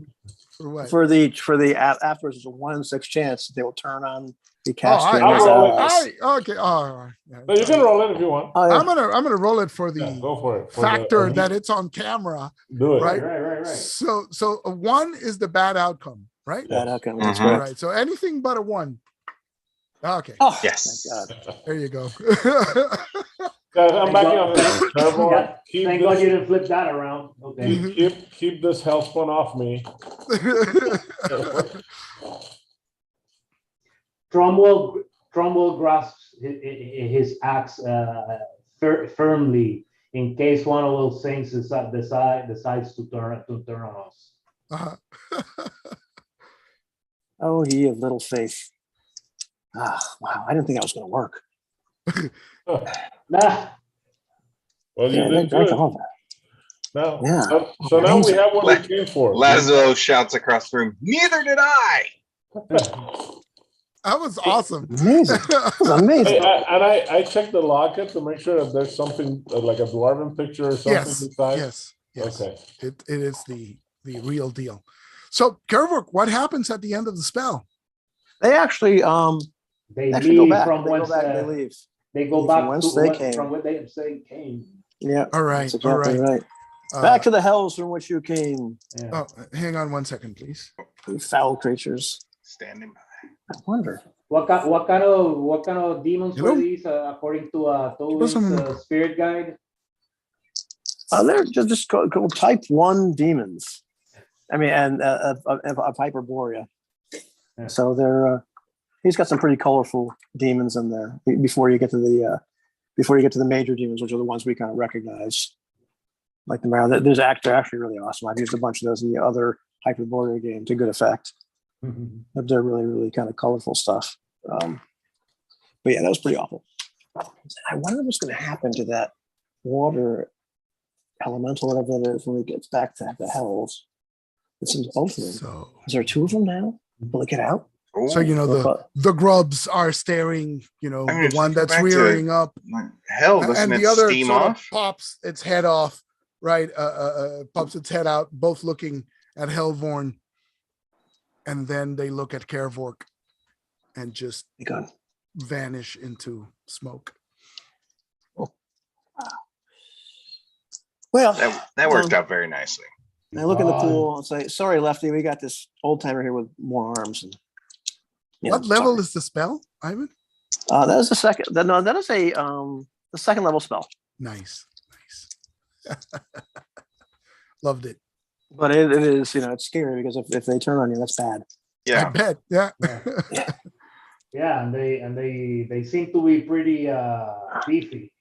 For what? For the afterwards, there's a 1 in 6 chance that they will turn on the caster. Okay. All right. Yeah, No, you can roll it if you want. Oh, yeah. I'm gonna roll it for the Go for it. factor that it's on camera. Do it. Right. So a 1 is the bad outcome, right? Bad outcome. That's Mhm. correct. Right. So anything but a 1. Okay. Oh, Yes. thank God. There you go. Guys, I'm backing up. Airborne. Yeah, Keep thank God this- you didn't flip that around. Okay. keep this hellspawn off me. Cromwell grasps his axe firmly in case one of those things decides to turn on us. Uh-huh. Oh, ye of little faith. Ah, wow. I didn't think that was going to work. Nah, Well, you Yeah, did drank good. all that. Now, Yeah. so now we Amazing. have what we came for. Lazo shouts across the room, "Neither did I." That was awesome. Amazing. That was amazing. I checked the locket to make sure that there's something like a dwarven picture or something Yes. inside. Yes. Okay. It is the real deal. So, Kervok, what happens at the end of the spell? They actually they actually go leave back. from They go whence back. They leave. they go From back whence to they came. from where they came. Yeah. All right. That's exactly right. Uh, Back to the hells from which you came, Yeah. Oh, hang on 1 second, please. you foul creatures. Standing by. I wonder. What kind of demons You know, were these according to Toby's some- spirit guide? They're just called type 1 demons. I mean, and of Hyperborea. Yeah. So they're he's got some pretty colorful demons in there before you get to the major demons, which are the ones we kind of recognize. Like the Mara, they're actually really awesome. I've used a bunch of those in the other Hyperborea game to good effect. But they're really, really kind of colorful stuff. But yeah, that was pretty awful. I wonder what's going to happen to that water elemental, whatever that is, when it gets back to the hells. It seems both of them. So, Is there 2 of them now? Will it get out? so you know the grubs are staring. You know, I mean, the if one you go that's back to- rearing up, Hell, doesn't and it the other steam sort of off? pops its head off. Right, pops its head out, both looking at Hellvorn, and then they look at Kervork and just God. vanish into smoke. Well, That worked out very nicely. I look in the pool and say, "Sorry, Lefty, we got this old timer here with more arms." And, What level is the spell, Ivan? that is the second. No, that is a the second level spell. Nice. Loved it. But it is, it's scary because if they turn on you, that's bad. I Yeah. bet. Yeah. Yeah, and they seem to be pretty beefy.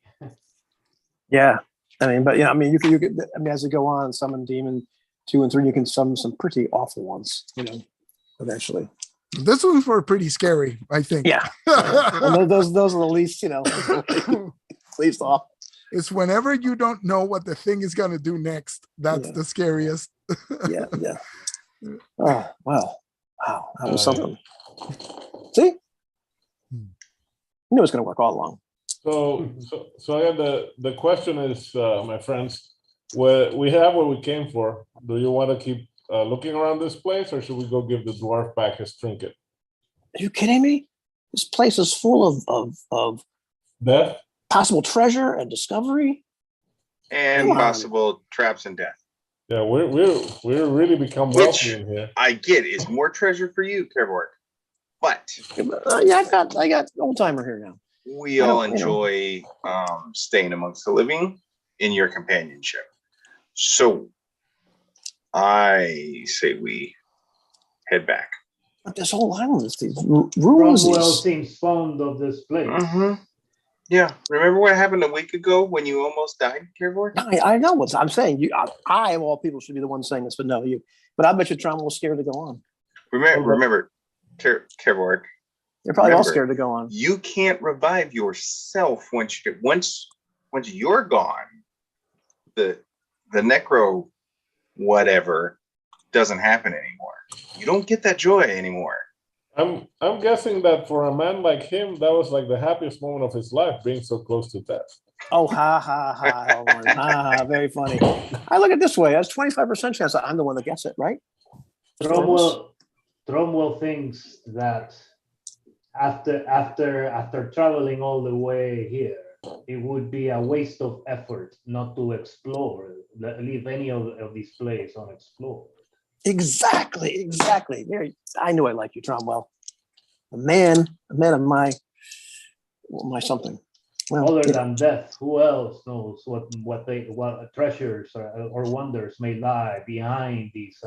Yeah, you can as you go on, summon demon 2 and 3, you can summon some pretty awful ones. Eventually. This ones were pretty scary, I think. Yeah, and those are the least, least awful. It's whenever you don't know what the thing is going to do next. That's the scariest. Yeah. Oh, well. Wow. That was something. See? I knew it was going to work all along. So I got the question is, my friends, we have what we came for. Do you want to keep looking around this place, or should we go give the dwarf back his trinket? Are you kidding me? This place is full of Death? possible treasure and discovery. And Come on. possible traps and death. Yeah, we're really become wealthy in here. I get is more treasure for you, Kerborg. But Yeah, I got old timer here now. we all enjoy staying amongst the living in your companionship. So I say we head back. But this whole island is these ruins. Cromwell seems fond of this place. Yeah. Remember what happened a week ago when you almost died, Kerborg? I know what I'm saying. I of all people should be the one saying this, but no, you. But I bet you Tron was scared to go on. Remember, Kerborg, They're probably all remember, scared to go on. you can't revive yourself once you're gone. The necro whatever doesn't happen anymore. You don't get that joy anymore. I'm guessing that for a man like him, that was like the happiest moment of his life, being so close to death. Oh, ha, ha, ha, Hellborn. Ha, very funny. I look at it this way. That's 25% chance that I'm the one that gets it, right? Tromwell thinks that after traveling all the way here, it would be a waste of effort not to explore, leave any of these places unexplored. Exactly. There, I knew I like you, Tromwell. A man of my something. Well, Other than death, who else knows what treasures or wonders may lie behind these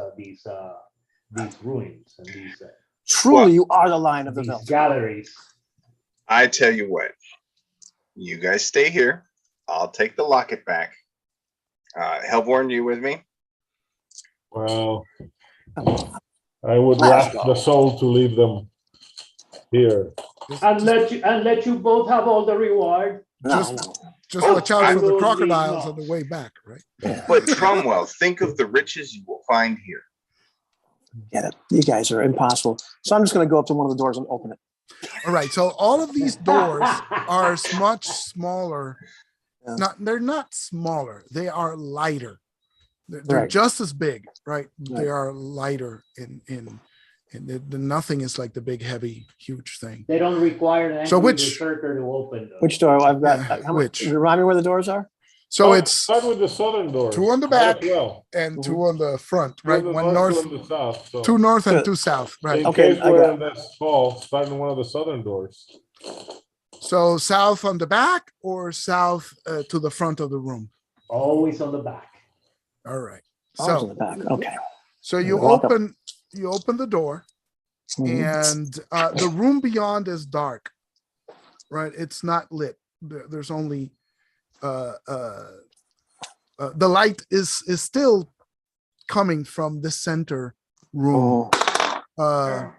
ruins and these truly, you are the Lion of the these Veldt. galleries. I tell you what, you guys stay here. I'll take the locket back. Hellborn, you with me? Well, I would wrap the soul to leave them here. And let you both have all the reward. Just watch out for the crocodiles on the way back, right? But Cromwell, think of the riches you will find here. Get it. You guys are impossible. So I'm just going to go up to one of the doors and open it. All right. So all of these doors are much smaller. They're not smaller. They are lighter. They're just as big, right? They are lighter nothing is like the big, heavy, huge thing. They don't require an berserker to open them. Which door? I've got. Which? Remind me where the doors are. So it's start with the southern doors. 2 on the back and 2 on the front, right? One north, and the south, so 2 north and 2 south, right? in case we're in this fall, start in one of the southern doors. So south on the back or south to the front of the room? Always on the back. All right. Always on the back. Okay. So you open the door, and the room beyond is dark, right? It's not lit. There's only the light is still coming from the center room, but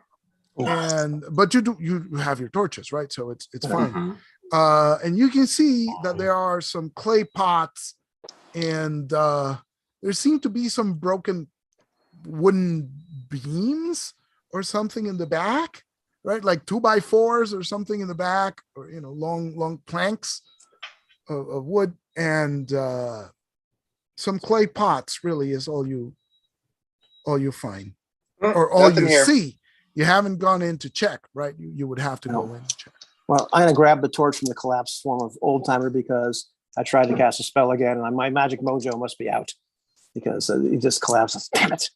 you have your torches, right? So it's fine. And you can see that there are some clay pots, and there seem to be some broken wooden beams or something in the back, right? Like 2x4s or something in the back, or long planks of wood, and some clay pots. Really, is all you find, or all you see. You haven't gone in to check, right? You would have to go in and check. Well, I'm gonna grab the torch from the collapsed form of Old Timer because I tried to cast a spell again, and my magic mojo must be out because it just collapses. Damn it!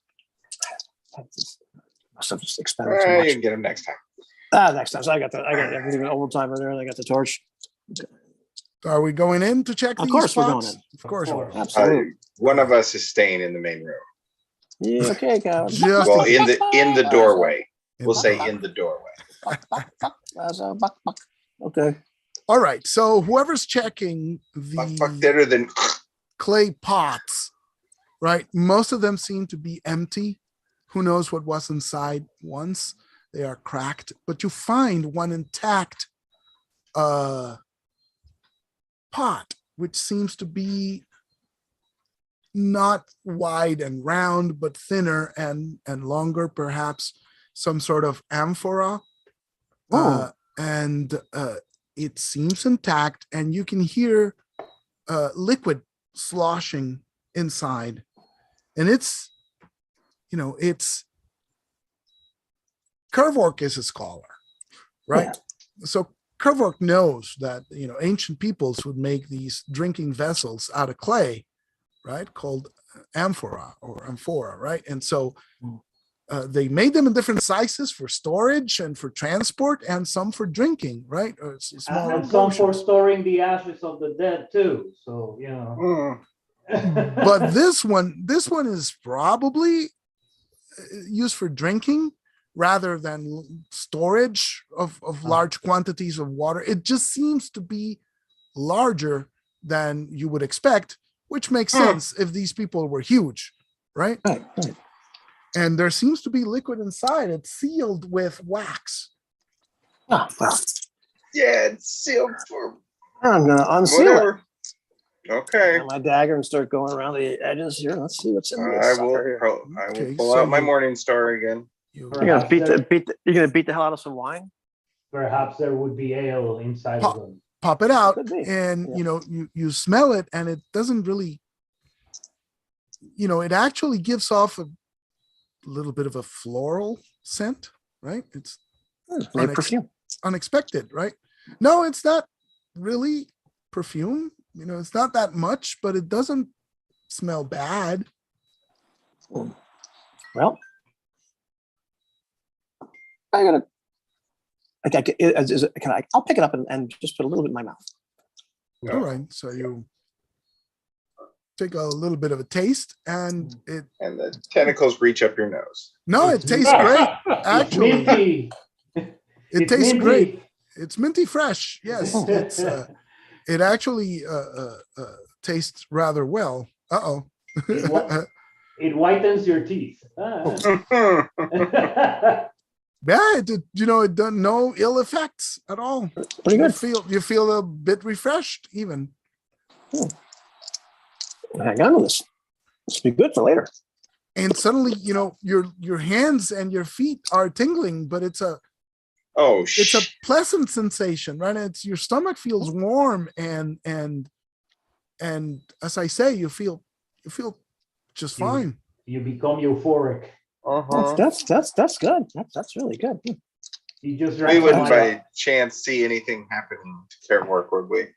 Must have just expended too much. You can get him next time. Next time. So I got everything in Old Timer there, and I got the torch. Okay. Are we going in to check these spots? We're going in. Of course we're going. Absolutely. One of us is staying in the main room. Yeah, okay, guys. Well, in the doorway. We'll say in the doorway. Okay. All right. So whoever's checking the clay pots, right? Most of them seem to be empty. Who knows what was inside once they are cracked? But you find one intact pot, which seems to be not wide and round, but thinner and longer, perhaps some sort of amphora. And it seems intact, and you can hear liquid sloshing inside. And it's Kervork is a scholar, right? Yeah. So Kervork knows that, ancient peoples would make these drinking vessels out of clay, right? Called amphora, right? And so they made them in different sizes for storage and for transport, and some for drinking, right? Or and some for storing the ashes of the dead too. So, But this one is probably used for drinking rather than storage of large quantities of water. It just seems to be larger than you would expect, which makes sense if these people were huge, right? Right. and there seems to be liquid inside. It's sealed with wax. Oh, well, Yeah, it's sealed for I'm gonna unseal whatever. Okay. it. My dagger and start going around the edges here. Let's see what's in I this will. sucker here. I will Okay, pull so out my you- morning star again. You You're gonna Perhaps you're gonna beat the hell out of some wine. Perhaps there would be ale inside of them. pop it out, Could be. and Yeah. you smell it, and it doesn't really, it actually gives off a little bit of a floral scent, right? It's Like perfume. unexpected, right? No, it's not really perfume. It's not that much, but it doesn't smell bad. Well, I gotta. I'll pick it up and just put a little bit in my mouth. All right, so you take a little bit of a taste, and it And the tentacles reach up your nose. no, it tastes great. It's Actually, minty. it It's tastes minty. great. It's minty fresh. Yes, it's it actually tastes rather well. Uh-oh. It whitens your teeth. Yeah, it done no ill effects at all. Pretty good. You feel a bit refreshed even. Hang on to this. This will be good for later. And suddenly, your hands and your feet are tingling, but it's a pleasant sensation, right? It's your stomach feels warm, and as I say, you feel just fine. You become euphoric. That's good. That's really good. You just We wouldn't right by chance see anything happening to care work, would we?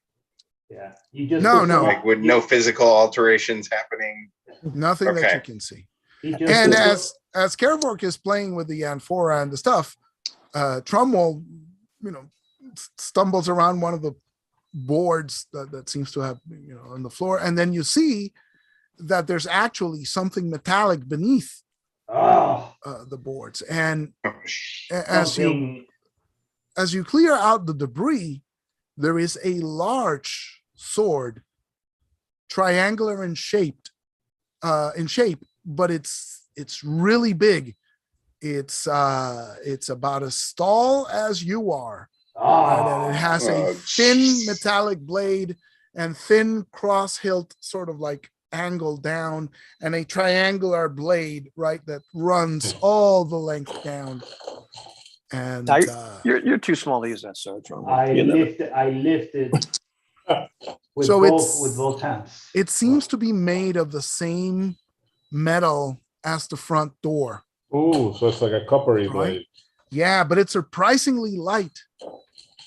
Yeah. You just No. Like with no physical alterations happening. Nothing that Okay. you can see. And And as Kevork is playing with the amphora and the stuff, Trumwell, stumbles around one of the boards that seems to have, on the floor, and then you see that there's actually something metallic beneath the boards. And as you clear out the debris, there is a large sword, triangular in shape, but it's really big. It's about as tall as you are, right? And it has a thin metallic blade and thin cross hilt, sort of like angled down, and a triangular blade, right, that runs all the length down. And You're too small to use that sword. I lifted with So with both hands. it seems to be made of the same metal as the front door. Ooh, so it's like a coppery Right. blade. Yeah, but it's surprisingly light.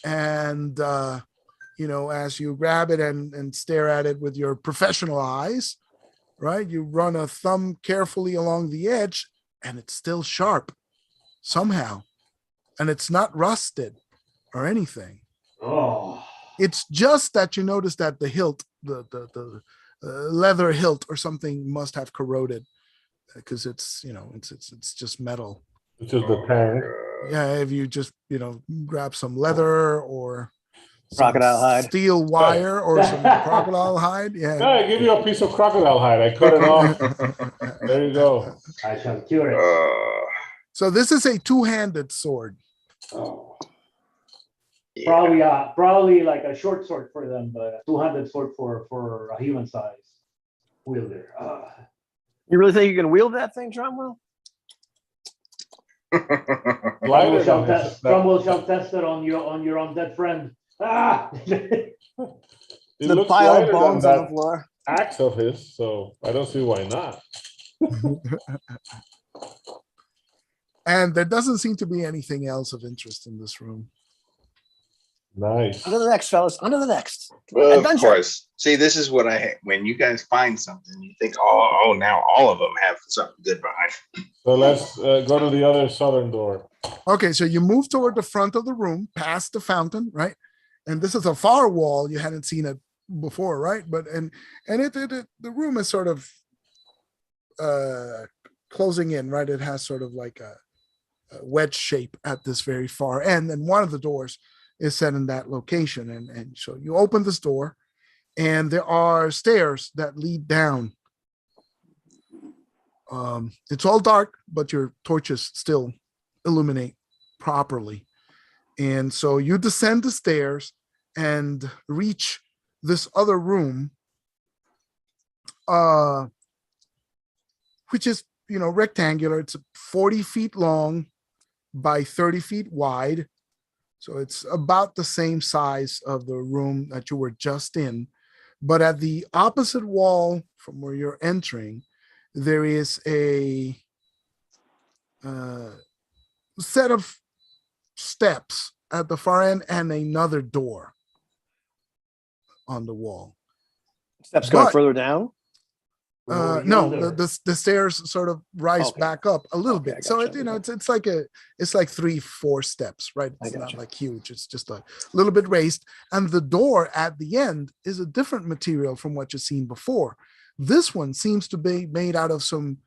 And as you grab it and stare at it with your professional eyes, right, you run a thumb carefully along the edge, and it's still sharp somehow, and it's not rusted or anything. It's just that you notice that the hilt, the leather hilt or something, must have corroded, because it's just metal. It's just the tang. Yeah, if you just grab some leather or some Crocodile hide, steel wire, or some crocodile hide. Yeah, Yeah. I give you a piece of crocodile hide. I cut it off. There you go. I shall cure it. So this is a two-handed sword. Yeah. Probably like a short sword for them, but a two-handed sword for a human size wielder. You really think you can wield that thing, Trumwell? Lighter than this. Cromwell shall test it on your undead friend. It The looks pile lighter of than bones on the that floor. axe of his, so I don't see why not. And there doesn't seem to be anything else of interest in this room. Nice. On to the next, fellas. On to the next. Well, of Adventure. course. See, this is what when you guys find something, you think, oh, now all of them have something good behind. So let's go to the other southern door. Okay, so you move toward the front of the room, past the fountain, right? And this is a far wall. You hadn't seen it before, right? But the room is sort of closing in, right? It has sort of like a wedge shape at this very far end, and one of the doors is set in that location. And so you open this door, and there are stairs that lead down It's all dark, but your torches still illuminate properly. And so you descend the stairs and reach this other room, which is, rectangular. It's 40 feet long by 30 feet wide. So it's about the same size of the room that you were just in. But at the opposite wall from where you're entering, there is a set of steps at the far end and another door on the wall. Steps going further down? No, the stairs sort of rise back up a little bit. So it's like 3-4 steps, right? It's not like huge. It's just a little bit raised. And the door at the end is a different material from what you've seen before. This one seems to be made out of some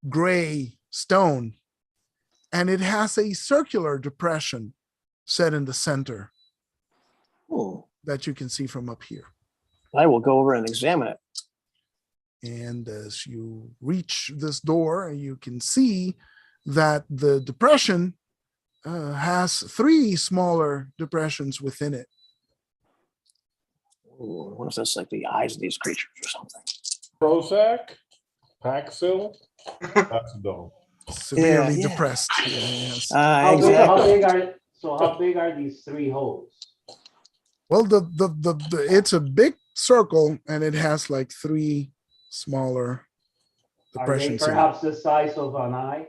gray stone, and it has a circular depression set in the center that you can see from up here. I will go over and examine it. And as you reach this door, you can see that the depression has 3 smaller depressions within it. Ooh, what if that's like the eyes of these creatures or something? Prozac, Paxil, that's a dome. Severely depressed. Yes. How big are these 3 holes? Well, it's a big circle, and it has like 3 smaller depressions. Are they perhaps the size of an eye?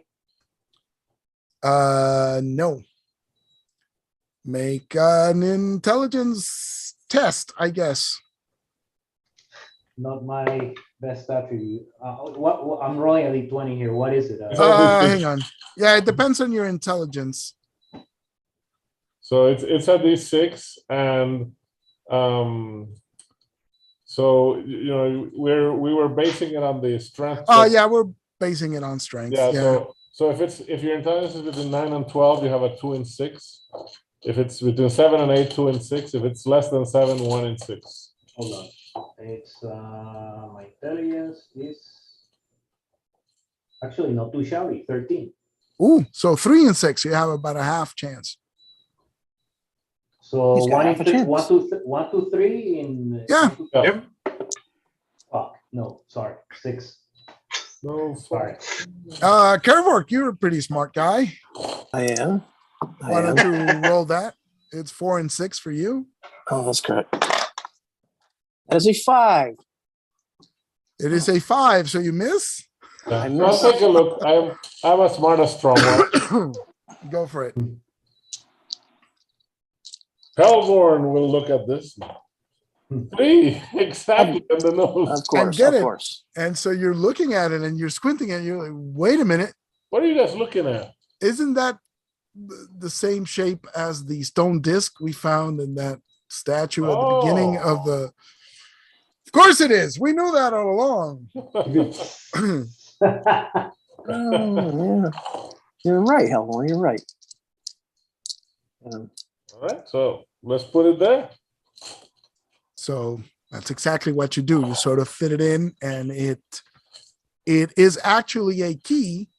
No. Make an intelligence test, I guess. Not my best attribute. What I'm rolling a d20 here. What is it? Hang on. Yeah, it depends on your intelligence. So it's a d6, and so we were basing it on the strength. Oh yeah, we're basing it on strength. Yeah. So if your intelligence is between 9 and 12, you have a 2 and 6. If it's between 7 and 8, 2 and 6. If it's less than 7, 1 and 6. Hold on. It's my intelligence is actually not too shabby. 13. Ooh, so 3 and 6, you have about a half chance. So 1 to 3 in yeah. Fuck. No, sorry. 6. No, sorry. Kervork, you're a pretty smart guy. I am. Why don't you roll that? It's 4 and 6 for you. Oh, that's correct. That is a 5. It is a 5, so you miss? I'll take a look. I'm a smart astronomer. Go for it. Hellborn will look at this now. 3, exactly on the nose. Of course, and of course. And so you're looking at it and you're squinting and you're like, wait a minute. What are you guys looking at? Isn't that the same shape as the stone disc we found in that statue at the beginning of the... Of course it is. We knew that all along. Yeah. You're right, Hellborn. You're right. All right, so let's put it there. So that's exactly what you do. You sort of fit it in, and it is actually a key,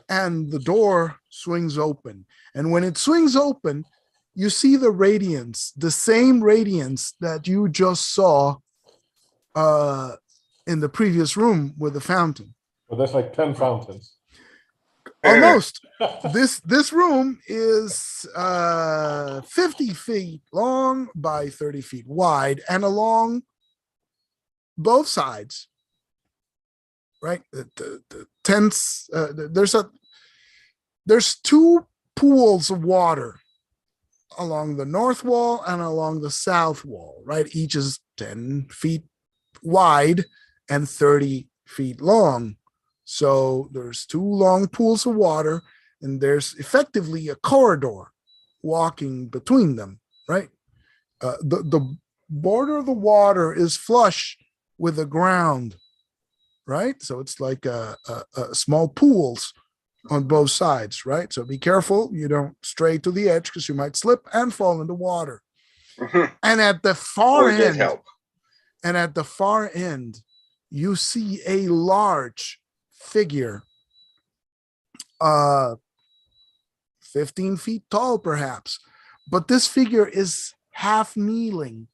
and the door swings open. And when it swings open, you see the radiance, the same radiance that you just saw in the previous room with the fountain. Well, that's like 10 fountains. Almost. This room is 50 feet long by 30 feet wide, and along both sides, right? The tents. There's 2 pools of water along the north wall and along the south wall, right? Each is 10 feet wide and 30 feet long. So there's 2 long pools of water, and there's effectively a corridor walking between them, right? The border of the water is flush with the ground, right? So it's like a small pools on both sides, right? So be careful you don't stray to the edge, because you might slip and fall in the water. And at the far end, you see a large figure, 15 feet tall, perhaps. But this figure is half kneeling.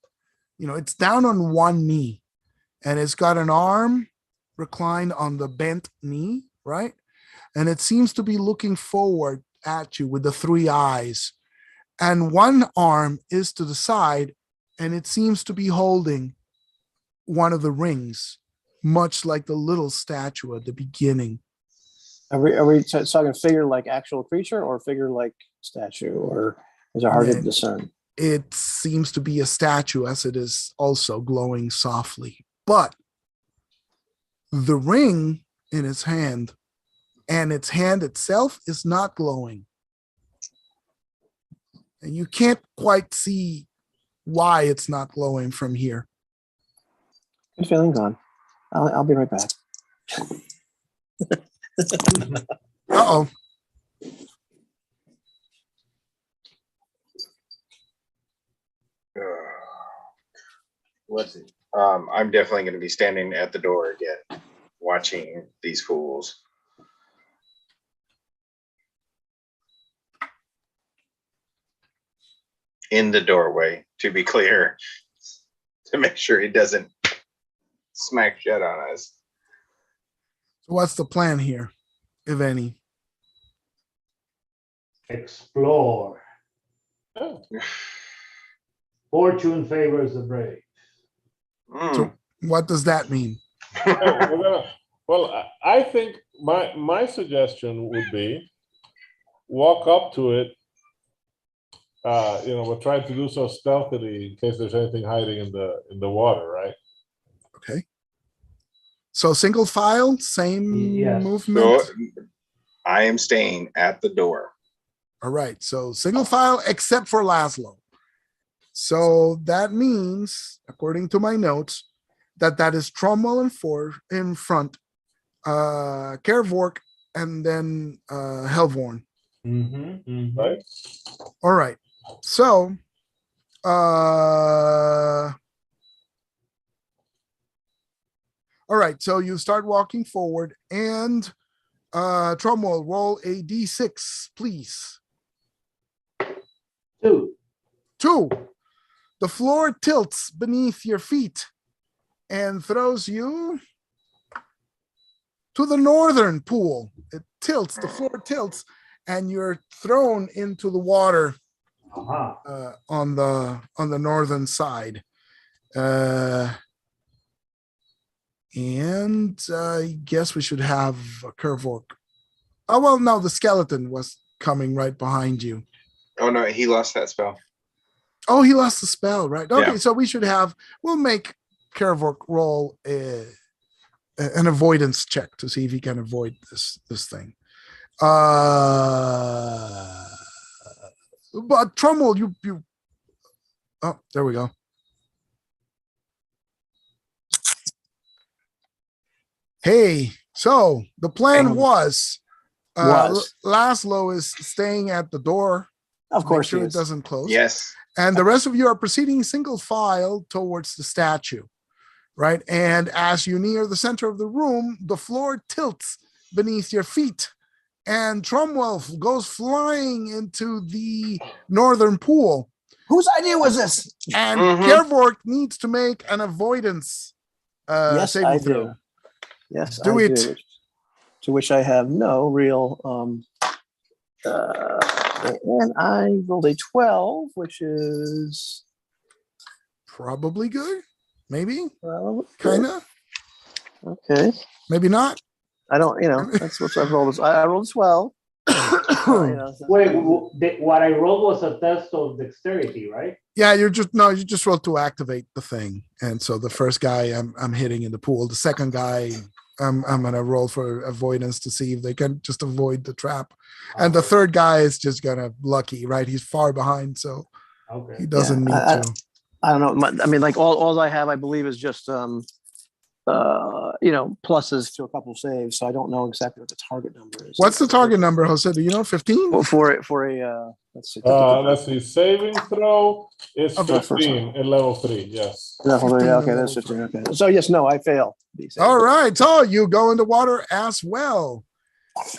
It's down on one knee, and it's got an arm reclined on the bent knee, right? And it seems to be looking forward at you with the three eyes. And one arm is to the side, and it seems to be holding one of the rings, much like the little statue at the beginning. Are we talking figure like actual creature or figure like statue, or is it hard to discern? It seems to be a statue, as it is also glowing softly. But the ring in its hand and its hand itself is not glowing. And you can't quite see why it's not glowing from here. Good feeling, gone. I'll be right back. Uh-oh. What's it? I'm definitely going to be standing at the door again, watching these fools. In the doorway, to be clear, to make sure he doesn't smack shut on us. So what's the plan here, if any? Explore. Oh. Fortune favors the brave. So what does that mean? Well, I think my suggestion would be walk up to it. We're trying to do so stealthily in case there's anything hiding in the water, right? Okay. So single file, same Yes. movement. So I am staying at the door. All right. So single file, except for Laszlo. So that means, according to my notes, that is Tromwell in front, Kervork, and then Helvorn. Right. All right. So all right. So you start walking forward, and Tromwell, roll a d6, please. 2. 2. The floor tilts beneath your feet and throws you to the northern pool. It tilts, the floor tilts, and you're thrown into the water on the northern side. And I guess we should have a Kervork. Oh, well, no, the skeleton was coming right behind you. Oh, no, he lost that spell. Oh, he lost the spell, right? Okay, Yeah. so we'll make Kervork roll an avoidance check to see if he can avoid this thing. But Trumwell, you oh, there we go. Hey, so the plan was Laszlo is staying at the door. Of course, make sure it doesn't close. Yes. And the rest of you are proceeding single file towards the statue, right? And as you near the center of the room, the floor tilts beneath your feet, and Tromwell goes flying into the northern pool. Whose idea was this? And Kervork needs to make an avoidance Yes, saving I throw. do. Yes, Do I it. do. To which I have no real. And I rolled a 12, which is Probably good. Maybe. kind Kind of. Okay. Maybe not. I don't. That's what I've rolled. I rolled 12. Wait, what I rolled was a test of dexterity, right? Yeah, you just roll to activate the thing. And so the first guy I'm hitting in the pool. The second guy I'm gonna roll for avoidance to see if they can just avoid the trap. And the third guy is just gonna lucky, right? He's far behind, so he doesn't need to. I don't know. I mean, like all I have, I believe, is just pluses to a couple of saves. So I don't know exactly what the target number is. What's the target number, Jose? Do you know? 15? For a Let's see. Let's see. Saving throw is Okay, 15 in level 3. Yes. Level 3, 15 okay, and that's level 15. Okay. So yes, no, I fail. All right, so you go in the water as well.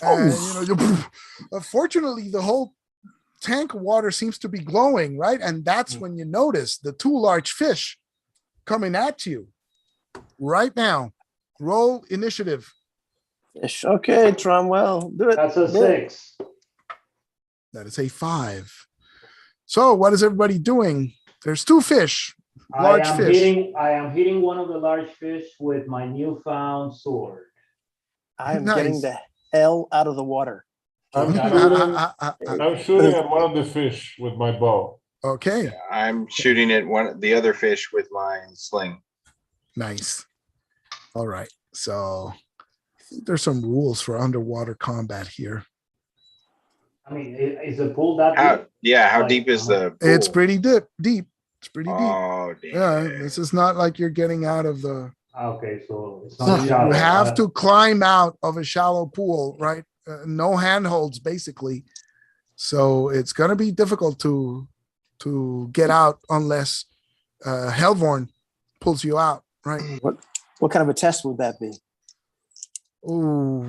Oh. Fortunately, the whole tank of water seems to be glowing, right? And that's when you notice the 2 large fish coming at you right now. Roll initiative. Fish. Okay, Tromwell, do it. That's a Do it. 6. That is a 5. So what is everybody doing? There's 2 fish, large fish. I am hitting one of the large fish with my newfound sword. I am Nice. getting the hell out of the water. I'm shooting at one of the fish with my bow. Okay, I'm shooting at the other fish with my sling. nice. All right, so I think there's some rules for underwater combat here. I mean, is the pool that deep? How Like, deep is the pool? It's pretty deep. It's pretty deep. Oh, damn. Yeah, this is not like you're getting out of the. Okay, so it's So not you shallow. have to climb out of a shallow pool, right? No handholds, basically. So it's gonna be difficult to get out unless Hellborn pulls you out, right? What kind of a test would that be? Oh,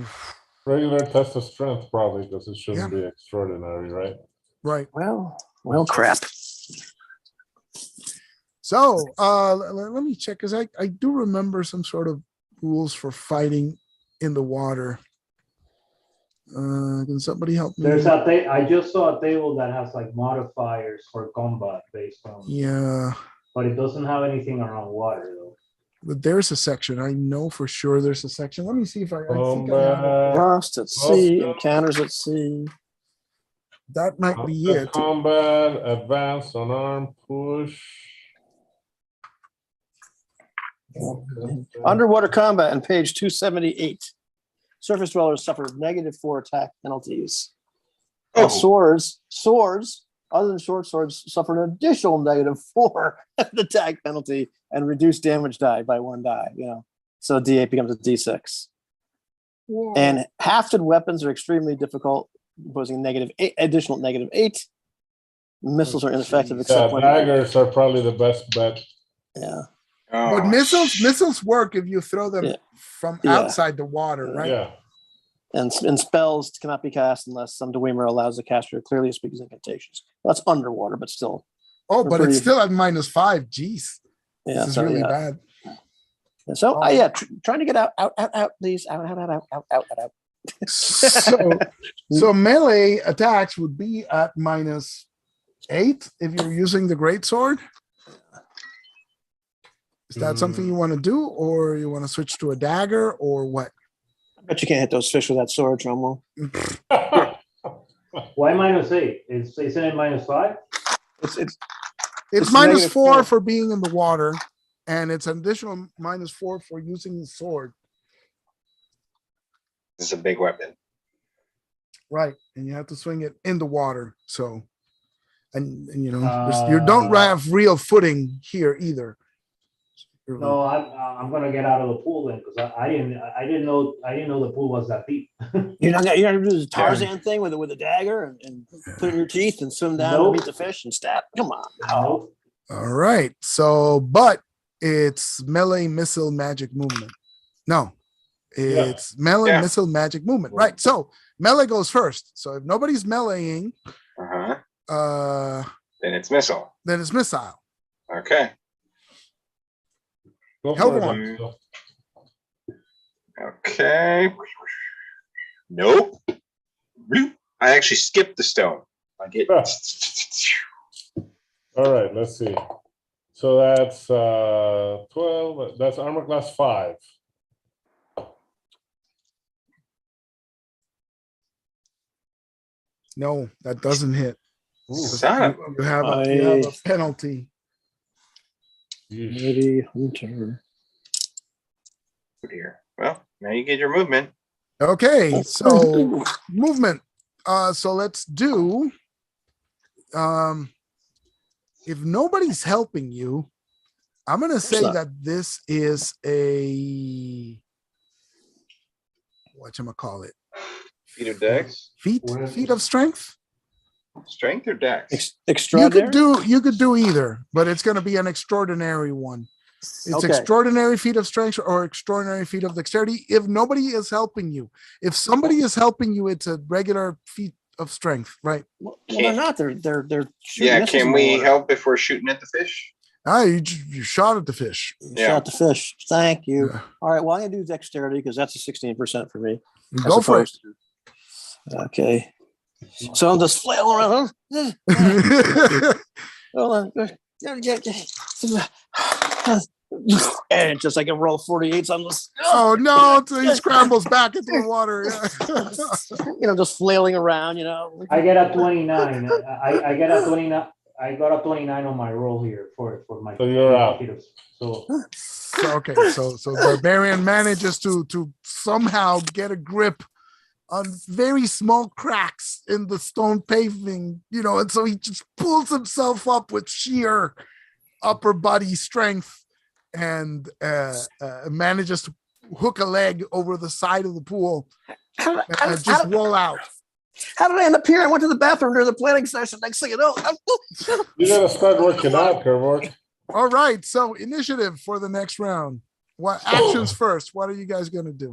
Regular test of strength, probably, because it shouldn't be extraordinary, right? right. Well, crap. So let me check, because I do remember some sort of rules for fighting in the water. Can somebody help me? There's I just saw a table that has like modifiers for combat based on. Yeah, But it doesn't have anything around water though. but there's a section. I know for sure there's a section. Let me see if I think I have it. Lost at sea, encounters at sea. That might be it. Combat, advance, unarmed, push. Underwater combat on page 278. Surface dwellers suffer -4 attack penalties. Oh. Swords, other than short swords, suffer an additional -4 attack penalty and reduce damage die by 1 die. So D8 becomes a D6. Whoa. And hafted weapons are extremely difficult, imposing additional -8. Missiles are ineffective except when daggers are probably the best bet. Yeah. But missiles work if you throw them from outside the water, right? Yeah. And spells cannot be cast unless some Dwemer allows the caster to clearly speak his incantations. Well, that's underwater, but still. Oh, but it's still at -5. Jeez. Yeah, this is really bad. And so, trying to get out, please. Out. So melee attacks would be at -8 if you're using the greatsword. Is that something you want to do, or you want to switch to a dagger, or what? I bet you can't hit those fish with that sword, Trumwell. Why -8? Isn't it -5? It's -4 for being in the water, and it's an additional -4 for using the sword. It's a big weapon. Right, and you have to swing it in the water. So, and you don't have real footing here either. No, I'm gonna get out of the pool then, because I didn't know the pool was that deep. You're not gonna do the Tarzan thing with a dagger and put it in your teeth and swim down and meet the fish and stab. Come on. Nope. All right. So, but it's melee missile magic movement. No, it's melee missile magic movement. Right. So melee goes first. So if nobody's meleeing, then it's missile. Then it's missile. Okay. Hellborn. Okay. Nope. I actually skipped the stone. I get. All right, let's see. So that's 12. That's armor class 5. No, that doesn't hit. You have a penalty. Maybe Hunter. Here. Well, now you get your movement. Okay, so movement. So let's do. If nobody's helping you, I'm gonna say that this is a whatchamacallit? Feat of dex. Feat of strength. Strength or dex? Extraordinary. You could do either, but it's going to be an extraordinary one. It's Okay. extraordinary feat of strength or extraordinary feat of dexterity. If nobody is helping you, if somebody is helping you, it's a regular feat of strength, right? Well, they're not. They're shooting Yeah, missiles in can the we water. help if we're shooting at the fish? You shot at the fish. You shot the fish. Thank you. Yeah. All right. Well, I'm gonna do dexterity because that's a 16% for me. Go for it. Okay. So I'm just flailing around. Hold on. And just I can roll 48s on this. Oh no! So he scrambles back into the water. Yeah. Just flailing around. I get a 29. I get a 29. I got a 29 on my roll here for my. So you're out. So Okay, so Barbarian manages to somehow get a grip on very small cracks in the stone paving, and so he just pulls himself up with sheer upper body strength and manages to hook a leg over the side of the pool and just roll out. How did I end up here? I went to the bathroom during the planning session. Next thing you know, You gotta start working out, Kervor. All right, so initiative for the next round. What actions first? What are you guys gonna do?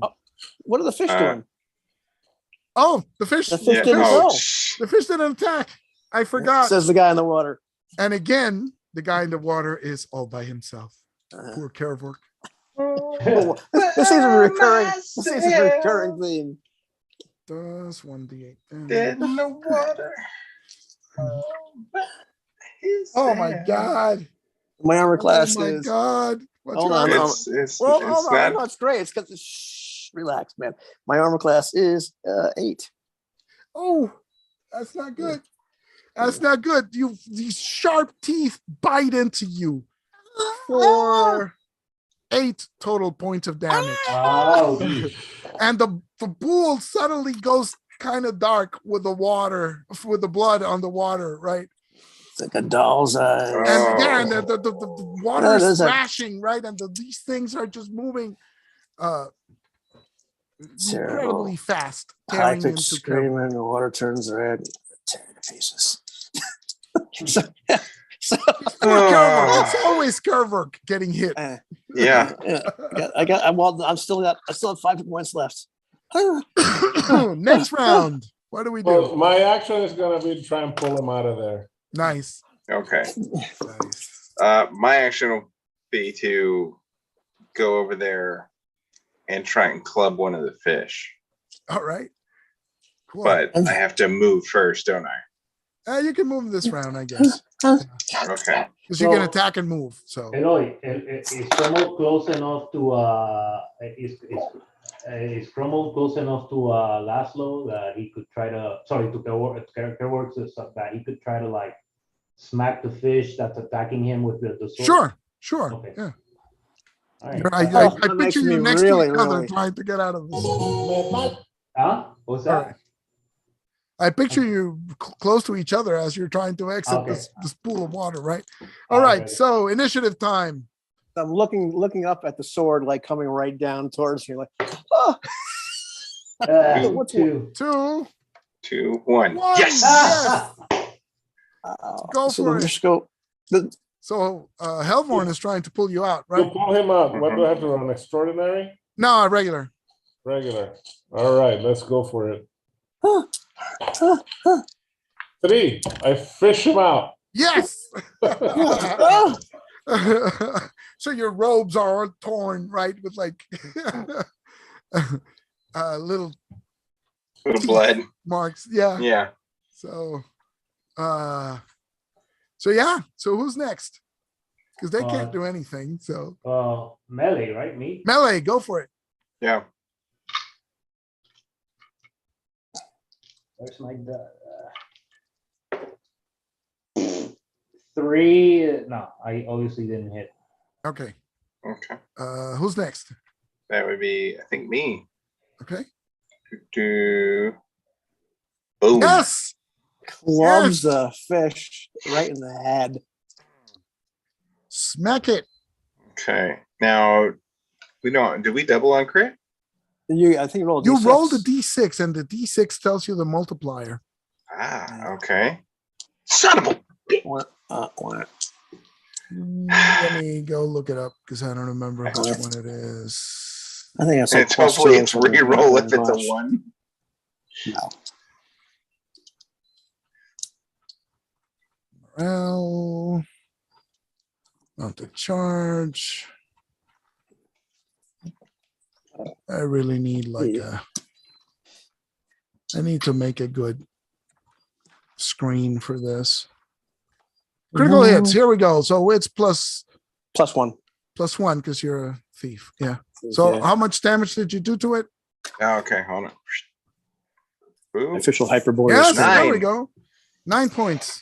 What are the fish doing? Oh, the fish. The fish didn't go. The fish didn't attack. I forgot. Says the guy in the water. And again, the guy in the water is all by himself. Poor Kervor. This seems a recurring. This seems a recurring theme. Does 1d8 Dead in the water. Oh my god. My armor class Oh my is. god. Hold on. It's Hold not. on. No, it's great. It's because relax, man. My armor class is 8. Oh, that's not good. That's not good. These sharp teeth bite into you for 8 total points of damage. oh, And the pool suddenly goes kind of dark with the water, with the blood on the water, right? It's like a doll's eye. And yeah, and the water Yeah, is there's a- splashing, right? And these things are just moving incredibly fast, High tearing pitched into Kervor. screaming, the water turns red, tearing to pieces. Poor Kervor. It's always Kervor getting hit. Yeah. I still have 5 points left. Next round. What do we do? Well, my action is gonna be to try and pull him out of there. Nice. Okay. Nice. My action will be to go over there and try and club one of the fish. All right. Cool. But I have to move first, don't I? You can move this round, I guess. Okay. Because you can attack and move. So Eloy, is Cromwell close enough to is Cromwell close enough to Laszlo that he could try to Kerworks that he could try to like smack the fish that's attacking him with the sword? Sure. Okay. Yeah. All right. I That makes picture you me next really, to each other really- trying to get out of this. Huh? What's that? All right. I picture you close to each other as you're trying to exit Okay. this pool of water, right? All right, so initiative time. I'm looking up at the sword, like coming right down towards me, like, oh. What's 2. 2, 2, 1. 1. Yes. Go so for the it. fish go. So Helvorn is trying to pull you out, So right? pull him out. What do I have to run? Extraordinary? No, regular. Regular. All right, let's go for it. 3. I fish him out. Yes. So your robes are all torn, right? With like little Blood. marks. Yeah. Yeah. So yeah. So who's next? Because they can't do anything. So Melee, right? Me? melee, go for it. Yeah. Where's my 3? No, I obviously didn't hit. Okay. Okay. Who's next? That would be, I think, me. Okay. Do. Boom. Yes. Clubs the fish right in the head. Smack it. Okay. Now, do we double on crit? I think you rolled. You roll the D6 and the D6 tells you the multiplier. Ah, okay. Son of a. Let me go look it up because I don't remember which one it is. I think that's like It's hopefully it's reroll if it's a 1. No. Well, not the charge. I really need like I need to make a good screen for this. Critical hits. Here we go. So it's +1. +1 because you're a thief. Yeah. So how much damage did you do to it? Okay, hold on. Boom. Official Hyperborea. Yes, Nine. there we go. 9 points.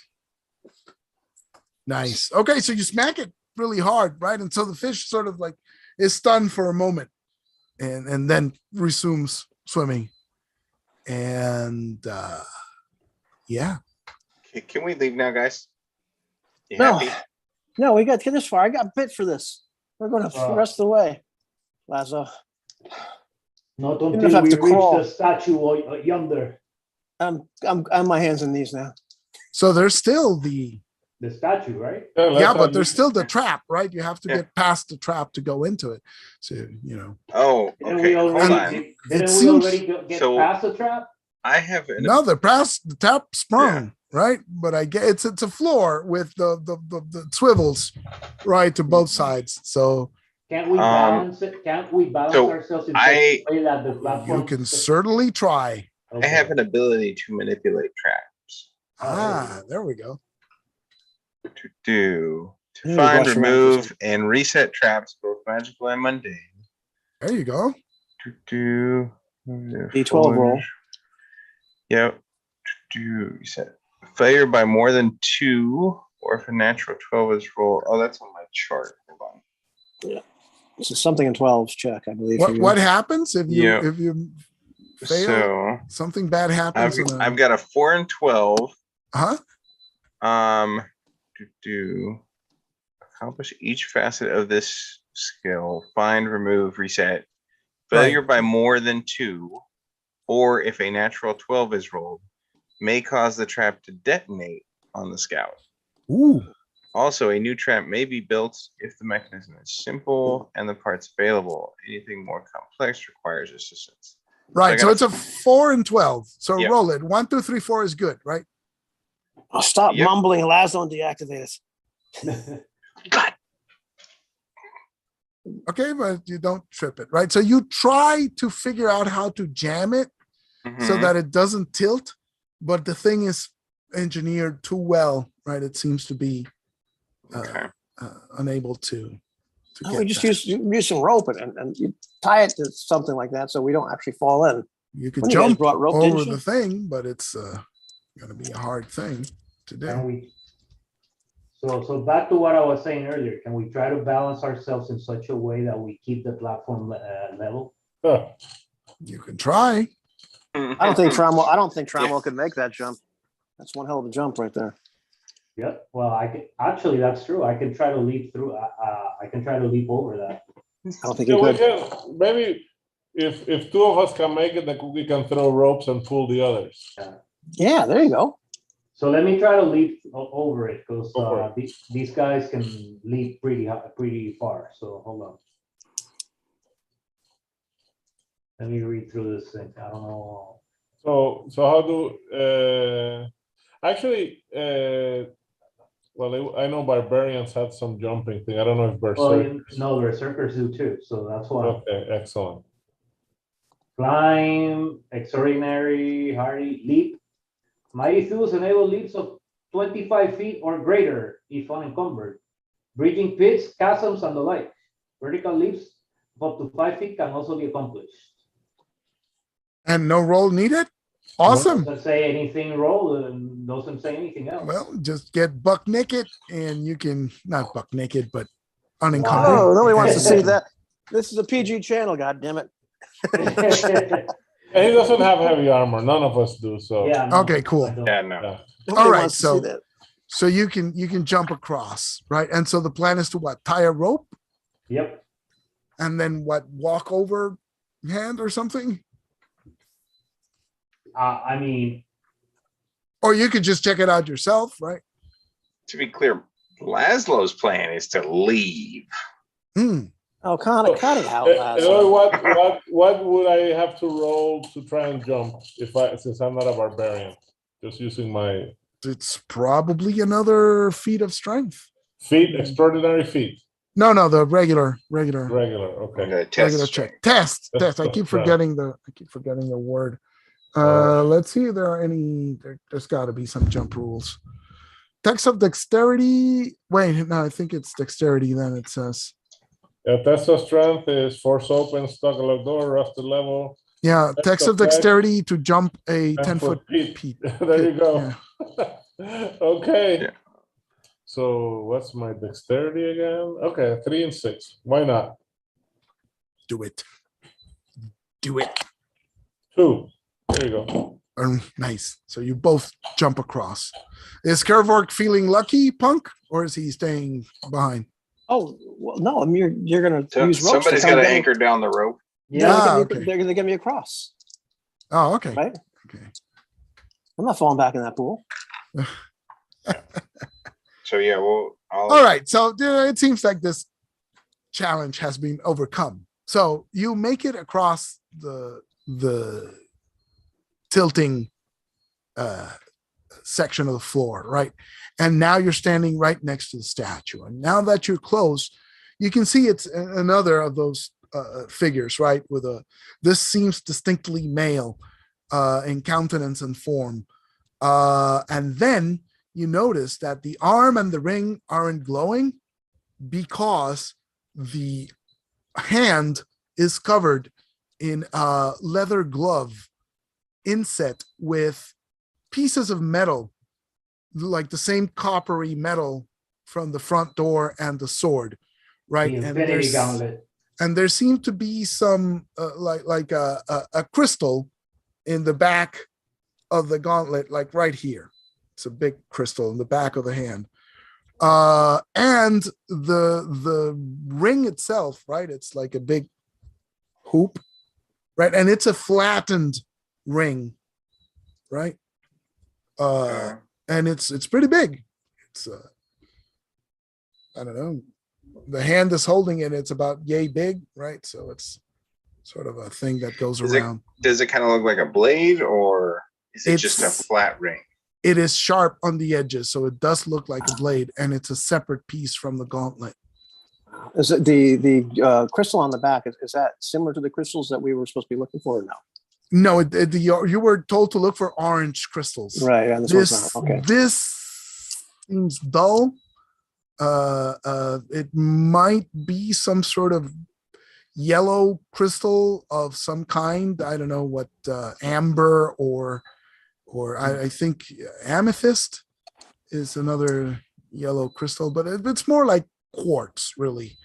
Nice. Okay, so you smack it really hard, right? And so the fish sort of like is stunned for a moment and then resumes swimming. And yeah. Can we leave now, guys? You No. happy? No, we got to get this far. I got bit for this. We're going the rest of the way, Lazo. Not Even if I until have we to reach crawl. the statue yonder. I'm on my hands and knees now. So there's still the The statue, right? yeah, but there's still the trap, right? You have to get past the trap to go into it. So Oh, Didn't okay. we Hold already, on. didn't we seems- already get So- past the trap? I have an No, the tap sprung, right? But I get it's a floor with the swivels right to both sides. So Can't we balance it? Can't we balance so ourselves in such a way that the platform? you can certainly try. I have an ability to manipulate traps. There we go. To Yeah, find, watch around for remove, and reset traps, both magical and mundane. There you go. Do D12 roll. Yep. Reset. Failure by more than 2, or if a natural 12 is rolled. Oh, that's on my chart. Hold on. This is something in 12s check, I believe. What happens if you Yeah. fail? So Something bad happens. I've got a 4 and 12. Uh-huh. To accomplish each facet of this skill, find, remove, reset. Failure by more than 2, or if a natural 12 is rolled, may cause the trap to detonate on the scout. Ooh. Also, a new trap may be built if the mechanism is simple and the parts available. Anything more complex requires assistance. Right. So it's a 4 and 12. So Yep. roll it. 1, 2, 3, 4 is good, right? Oh, stop Yep. mumbling, Lazo, and deactivate it. God. Okay, but you don't trip it, right? So you try to figure out how to jam it so Mhm. that it doesn't tilt, but the thing is engineered too well, right? It seems to be Okay. unable to No, get we just that. use some rope and you tie it to something like that so we don't actually fall in. You could When you guys jump brought rope, didn't over you? the thing, but it's gonna be a hard thing to Can do. we? So back to what I was saying earlier. Can we try to balance ourselves in such a way that we keep the platform level? You can try. I don't think Tramo could make that jump. That's one hell of a jump right there. Yeah. Well, I can actually. That's true. I can try to leap through. I can try to leap over that. I don't think Yeah, he we could. can, maybe if 2 of us can make it, then we can throw ropes and pull the others. Yeah, there you go. So let me try to leap over it because Over these guys can leap pretty far. So hold on. Let me read through this thing. I don't know. So how do actually well, I know barbarians had some jumping thing. I don't know if Well, berserkers. no, berserkers do too. So that's why. Okay, excellent. Climb, extraordinary, hardy, leap. Mighty Thieves enable leaps of 25 feet or greater if unencumbered. Bridging pits, chasms, and the like. Vertical leaps of up to 5 feet can also be accomplished. And no roll needed? Awesome. Doesn't say anything roll and doesn't say anything else. Well, just get buck naked and you can not buck naked, but unencumbered. Oh, nobody wants to see that. This is a PG channel, God damn it. And he doesn't have heavy armor. None of us do. So Yeah. No, Okay, cool. I don't. Yeah, no. yeah. Nobody All right, wants to so- see that. So you can jump across, right? And so the plan is to what? Tie a rope Yep. and then what? Walk over hand or something? I mean, Or you could just check it out yourself, right? To be clear, Laszlo's plan is to leave. Oh, cut it out, Eloy, Laszlo. what would I have to roll to try and jump since I'm not a barbarian? Just using my It's probably another feat of strength. feat, extraordinary feat. No, the regular Okay. Okay, test regular check. check. Test. I keep Right. forgetting the word. Let's see if there are any. There's got to be some jump rules. Text of dexterity. Wait, no, I think it's dexterity. Then it says. Yeah, test of strength is force open, stuck a locked door, rusted level. Yeah, text of dexterity to jump a 10-foot peak. There you go. Yeah. Okay. Yeah. So what's my dexterity again? Okay, 3 and 6. Why not? Do it. 2. There you go. Nice. So you both jump across. Is Kervork feeling lucky, Punk, or is he staying behind? Oh, well, no, I mean, you're going to use ropes. Somebody's got to anchor down the rope. Yeah. Okay. They're going to get me across. Oh, okay. Right? Okay. I'm not falling back in that pool. So yeah, well, All right. So it seems like this challenge has been overcome. So you make it across the tilting section of the floor, right? And now you're standing right next to the statue. And now that you're close, you can see it's another of those figures, right? This seems distinctly male in countenance and form. And then you notice that the arm and the ring aren't glowing because the hand is covered in a leather glove inset with pieces of metal, like the same coppery metal from the front door and the sword, right? The Infinity Gauntlet. And there seemed to be some like a crystal in the back of the gauntlet, like right here. It's a big crystal in the back of the hand. And the ring itself, right? It's like a big hoop, right? And it's a flattened ring, right? And it's pretty big. It's I don't know. The hand is holding it. It's about yay big, right? So it's sort of a thing that goes around. Does it kind of look like a blade, or is it just a flat ring? It is sharp on the edges, so it does look like a blade, and it's a separate piece from the gauntlet. Is it the crystal on the back? Is that similar to the crystals that we were supposed to be looking for? Or no. No, you were told to look for orange crystals. Right. Yeah, this one's not. Okay. This seems dull. It might be some sort of yellow crystal of some kind. I don't know what, amber or I think amethyst is another yellow crystal, but it's more like quartz, really.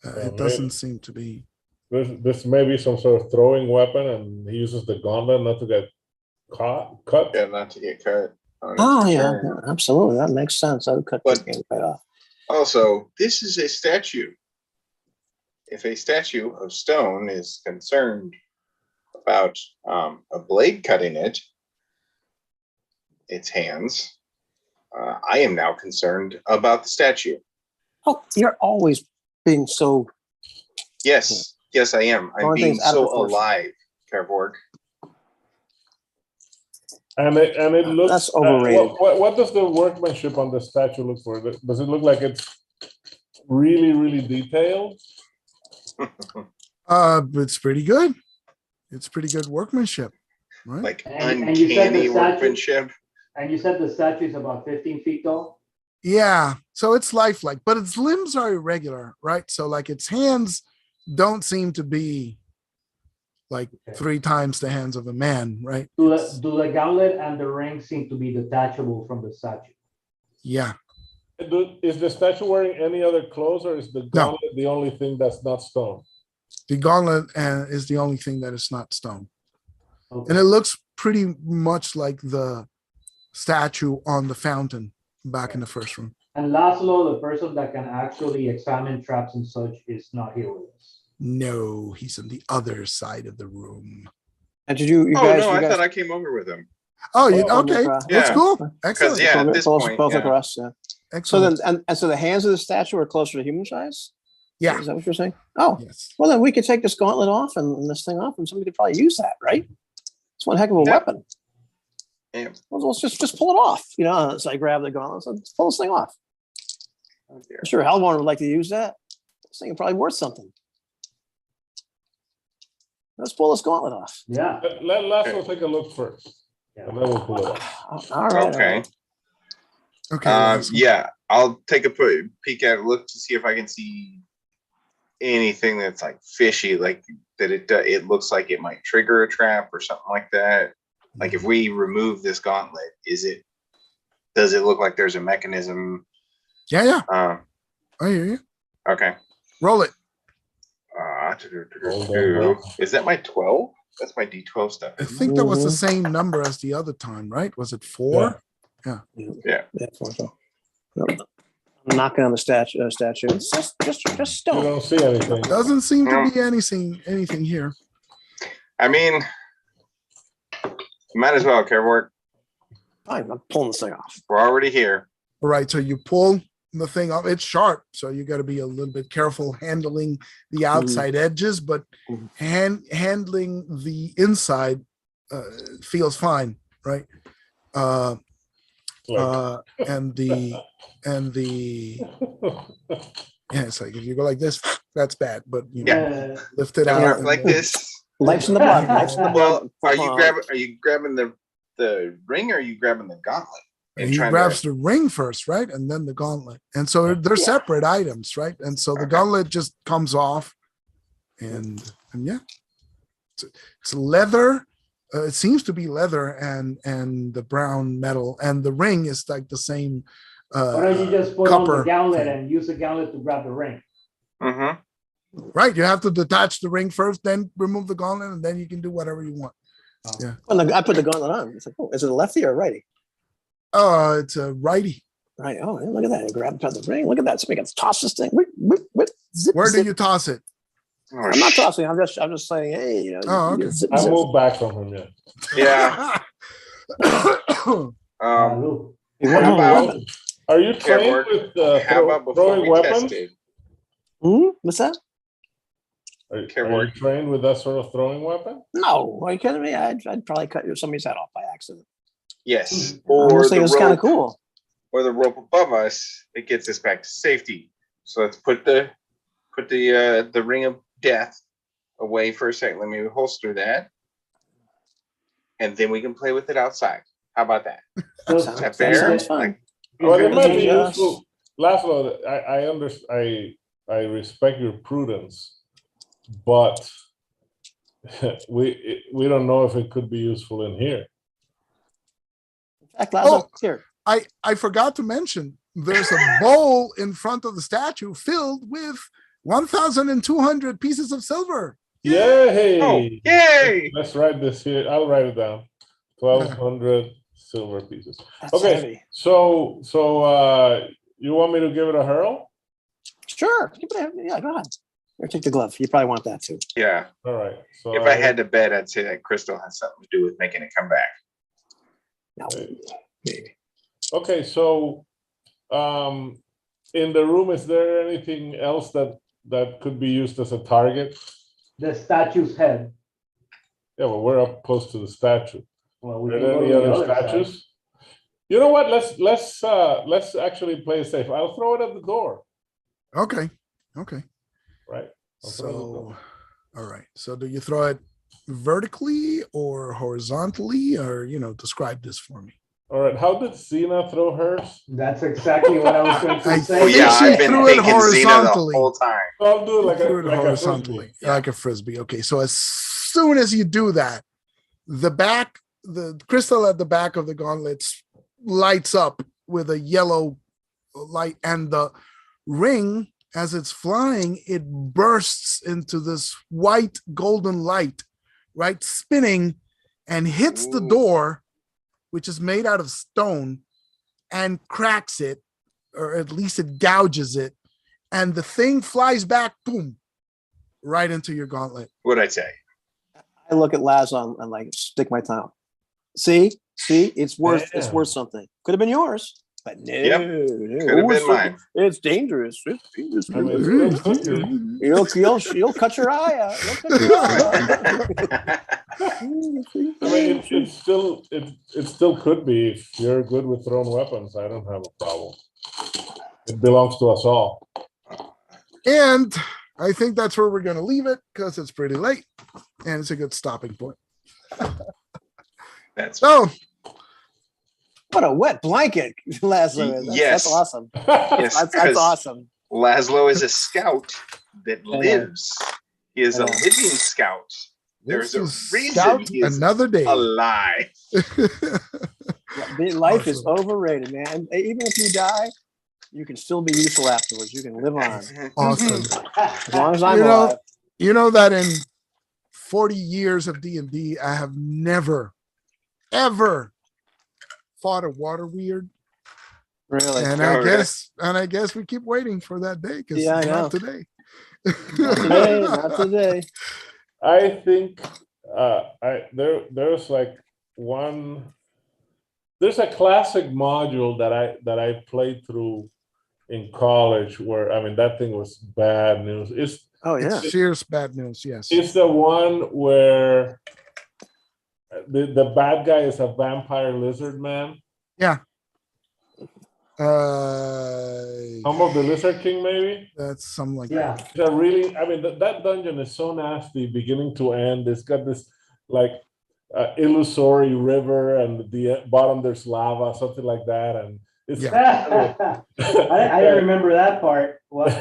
It doesn't seem to be. This may be some sort of throwing weapon, and he uses the gauntlet not to get cut. Yeah, not to get cut. Oh, yeah, absolutely. That makes sense. I would cut the game right off. Also, this is a statue. If a statue of stone is concerned about a blade cutting its hands, I am now concerned about the statue. Oh, you're always being so. Yes, I am. I'm being so alive, Kervork. And it looks. That's overrated. What does the workmanship on the statue look for? Does it look like it's really, really detailed? It's pretty good. It's pretty good workmanship, right? Like uncanny workmanship. And you said the statue is about 15 feet tall? Yeah. So it's lifelike, but its limbs are irregular, right? So like its hands don't seem to be like 3 times the hands of a man, right? Do the gauntlet and the ring seem to be detachable from the statue? Yeah. Is the statue wearing any other clothes, or is the gauntlet the only thing that's not stone? The gauntlet is the only thing that is not stone. Okay. And it looks pretty much like the statue on the fountain back in the first room. And Laszlo, the person that can actually examine traps and such, is not here with us. No, he's on the other side of the room. And did you I guys? thought I came over with him. Oh, you Oh, okay? across. That's Yeah. cool. Because Excellent. yeah, at this both, point, both yeah. across. Yeah. So Excellent. then, and so the hands of the statue are closer to human size. Yeah. Is that what you're saying? Oh, Yes. well then we could take this gauntlet off and this thing off, and somebody could probably use that, right? It's one heck of a Yeah. weapon. Yeah. Well, let's just pull it off. You know, so I grab the gauntlet. So let's pull this thing off. Oh, dear. I'm sure Hellborn would like to use that. This thing is probably worth something. Let's pull this gauntlet off. Yeah. Let Laszlo take a look first, Yeah. and then we'll pull it off. All right. Okay. Okay. Laszlo. Yeah, I'll take a peek at it, look to see if I can see anything that's like fishy, like that it looks like it might trigger a trap or something like that. Like if we remove this gauntlet, does it look like there's a mechanism? Yeah. I hear you. Okay. Roll it. Is that my 12? That's my D12 stuff. I think that was the same number as the other time, right? Was it 4? Yeah. Yeah. I'm knocking on the statue. It's just You stone. don't see anything. Doesn't seem to be anything here. I mean, might as well, Kerwork. Fine, I'm pulling this thing off. We're already here. All right. So you pull the thing off. It's sharp, so you got to be a little bit careful handling the outside edges, but handling the inside feels fine, right? And the yeah, it's like if you go like this, that's bad. But you know, lift it out and Like this. Life's in the blood. Life's in the blood. Well, are you grabbing the ring or are you grabbing the gauntlet? He grabs the ring first, right? And then the gauntlet. And so they're separate items, right? And so the gauntlet just comes off and yeah. It's leather. It seems to be leather and the brown metal. And the ring is like the same Why don't you just put on the copper gauntlet thing. and use the gauntlet to grab the ring? Mm-hmm. Right. You have to detach the ring first, then remove the gauntlet, and then you can do whatever you want. Yeah. When I put the gauntlet on, it's like, oh, is it a lefty or a righty? Oh, it's a righty. Right. Oh, look at that. You grab the ring. Look at that. So we can toss this thing. Whip, zip, Where zip. do you toss it? I'm not tossing. I'm just saying, hey, you know. Oh, okay. Zip, I zip. moved back from him, yeah. Yeah. Look. How about, Are you trained Kerwork, with how about before throwing we weapons? test it? What's that? Are you Kerwork. trained with that sort of throwing weapon? No. Are you kidding me? I'd probably cut somebody's head off by accident. Yes. I'm Or just saying the it's kind of rope, cool. or the rope above us, it gets us back to safety. So let's put the ring of death away for a second. Let me holster that. And then we can play with it outside. How about that? Is that fair? sounds fun. Well, it might be Yes. useful. Laszlo, I understand. I respect your prudence, but we don't know if it could be useful in here. In fact, Lazo, Oh. here. I forgot to mention there's a bowl in front of the statue filled with 1,200 pieces of silver. Yay! Oh, yay! Let's write this here. I'll write it down. 1,200 silver pieces. That's Okay, heavy. so you want me to give it a hurl? Sure. Yeah, go ahead. Here, take the glove. You probably want that too. Yeah. All right. So If I had to bet, I'd say that crystal has something to do with making it come back. No, maybe. Okay, so in the room, is there anything else that could be used as a target? The statue's head. Yeah, well, we're up close to the statue. Well, we Are can there go to any the other other side. statues? You know what? Let's actually play it safe. I'll throw it at the door. Okay. Right. I'll throw it at the door. So, all right. So do you throw it vertically or horizontally, or describe this for me? All right. How did Xena throw hers? That's exactly what I was going to I say. Oh yeah, she I've been threw it thinking Xena the horizontally. whole time. So I'll do it like Threw it a horizontally, frisbee. like a frisbee. Okay. So as soon as you do that, the crystal at the back of the gauntlet lights up with a yellow light, and the ring, as it's flying, it bursts into this white golden light, right, spinning, and hits the Ooh. door, which is made out of stone, and cracks it, or at least it gouges it, and the thing flies back, boom, right into your gauntlet. What'd I say? I look at Lazo and like stick my tongue out. See, See, it's worth Damn. something. Could have been yours, but no, Yep. no. Could have been mine. It's dangerous. It's dangerous. I mean, it still could be. You'll cut your eye out. You'll cut your eye out. I mean, it still could be. If you're good with thrown weapons, I don't have a problem. It belongs to us all. And I think that's where we're going to leave it because it's pretty late and it's a good stopping point. That's So, What a wet blanket, Laszlo. Yes. That's awesome. yes, That's 'cause awesome. Laszlo is a scout that lives. He is a Yeah. living scout. There's a this is reason Scout he is another day. alive. Life is Awesome. overrated, man. Even if you die, you can still be useful afterwards. You can live on Awesome. as long as I'm You know- alive. You know that in 40 years of D&D, I have never, ever fought a water weird. Really. And Oh, really? I guess we keep waiting for that day because Yeah, I not know. today. Not today. Not today. I think there's like there's a classic module that I played through in college where, I mean, that thing was bad news. Oh yeah. It's serious bad news. Yes. It's the one where the bad guy is a vampire lizard man. Yeah. Home of the Lizard King, maybe? That's something like Yeah. that. It's a really, I mean, that dungeon is so nasty beginning to end. It's got this like illusory river, and at the bottom there's lava, something like that. And it's I didn't remember that part. What?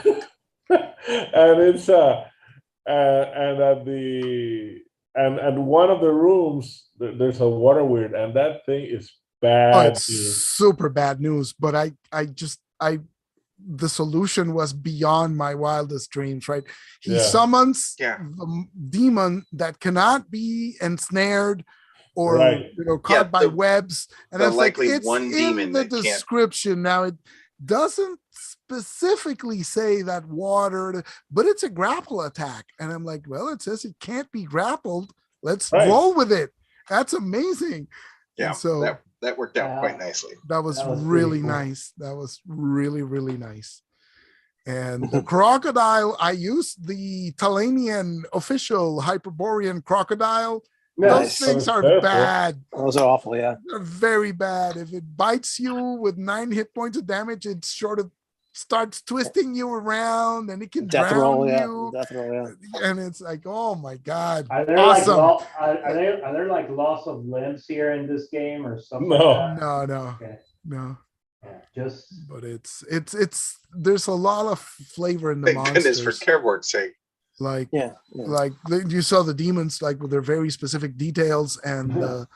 and it's and at the and one of the rooms there's a water weird, and that thing is bad. Oh, it's news. super bad news. But the solution was beyond my wildest dreams, right? He Yeah. summons Yeah. the demon that cannot be ensnared or Right. caught Yeah, by webs. And the that's like, likely it's one in demon the that can't- description. Now, it doesn't specifically say that water, but it's a grapple attack. And I'm like, well, it says it can't be grappled. Let's Right. roll with it. That's amazing. Yeah. And so that worked out Yeah. quite nicely. that was That was really pretty cool. nice. That was really, really nice. And the crocodile, I used the Talanian official Hyperborean crocodile. Nice. Those things are Careful. bad. Those are awful. Yeah. They're very bad. If it bites you with 9 hit points of damage, it sort of starts twisting you around and it can Death drown roll. Yeah. you. Death roll. Yeah. And it's like, oh my God. Are there Awesome. are there like loss of limbs here in this game or something? No. Like that? No, Okay. no. Yeah, just But it's there's a lot of flavor in the Thank goodness for monsters. Carework's sake. Like Yeah. Yeah. like you saw the demons like with their very specific details and the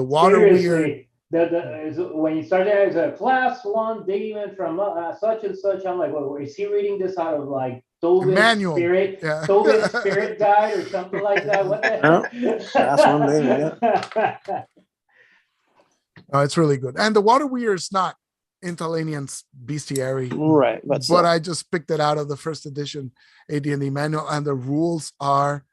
water weird. seriously. When you started as a class 1 demon from such and such, I'm like, well, is he reading this out of like Tobin's Manual. spirit, Yeah. Tobin's spirit guide or something like that? What the No, class 1 demon, yeah. No, it's really good. And the water weird is not in Talanian's bestiary. Right. But I just picked it out of the first edition AD&D manual, and the rules are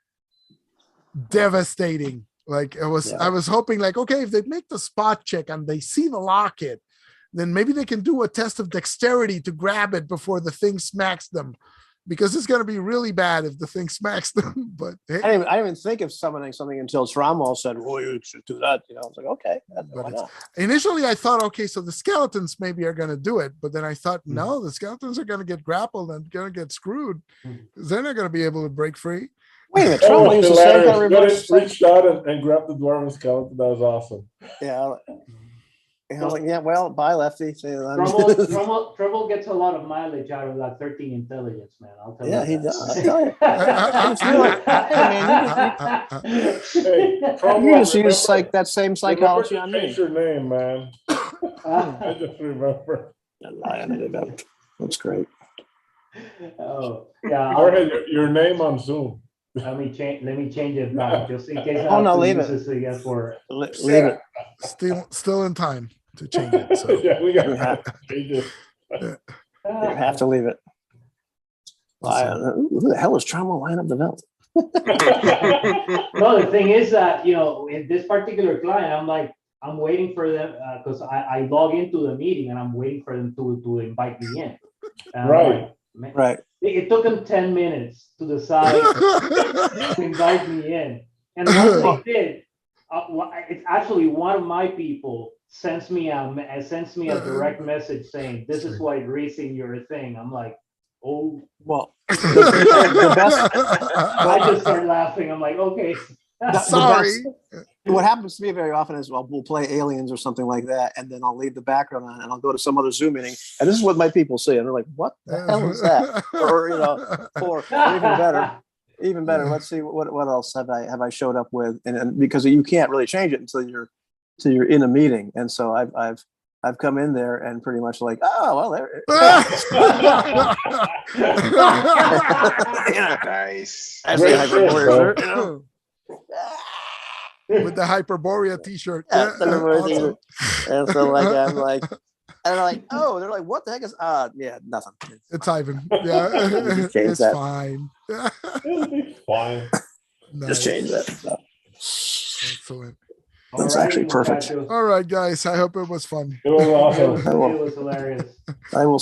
devastating. Like I was hoping, like, okay, if they make the spot check and they see the locket, then maybe they can do a test of dexterity to grab it before the thing smacks them, because it's going to be really bad if the thing smacks them. But hey, I didn't even think of summoning something until Trammell said, "Well, you should do that." I was like, "Okay, why not?" initially I thought, okay, so the skeletons maybe are going to do it, but then I thought, no, the skeletons are going to get grappled and going to get screwed because they're not going to be able to break free. Wait a minute, Oh, Trammell used the same kind of reverse. reached out and grabbed the dwarven skeleton. That was awesome. Yeah. And I was like, yeah, well, bye, Lefty. See you then. Trouble gets a lot of mileage out of that 13 intelligence, man. I'll tell you. Yeah, he that. does. I tell you. Hey, You just use like that same psychology on Change me. your name, man. I just remember. That's great. Oh, yeah. Go ahead, your name on Zoom. Let me change it back just in case. I Oh, have no, to leave use it. this again for. Leave it. Still in time to change it. So Yeah, we got You to have, change it. you have to leave it. Who the hell is Trammell line up the belt? No, the thing is that, in this particular client, I'm like, I'm waiting for them because I log into the meeting and I'm waiting for them to invite me in. And I'm Right. like, man, Right. it took them 10 minutes to decide to invite me in. And once they did, it's actually one of my people sends me a direct message saying, "This is why greasing your thing." I'm like, oh, Well, the best. I just start laughing. I'm like, okay. Sorry. What happens to me very often is we'll play Aliens or something like that, and then I'll leave the background on and I'll go to some other Zoom meeting, and this is what my people say, and they're like, "What the hell is that?" Or or even better. Let's see what else have I showed up with, and because you can't really change it until you're in a meeting, and so I've come in there and pretty much like, oh well, there. Nice. As the Hyperborea shirt, you know. With the Hyperborea t-shirt. Yeah, Awesome. t-shirt. And so I'm like, oh, they're like, what the heck is yeah, nothing. It's Ivan. Yeah. It's that. fine. Fine. Nice. Just change that. So. Excellent. That's actually perfect. All right, guys. I hope it was fun. It was awesome. It was hilarious. I will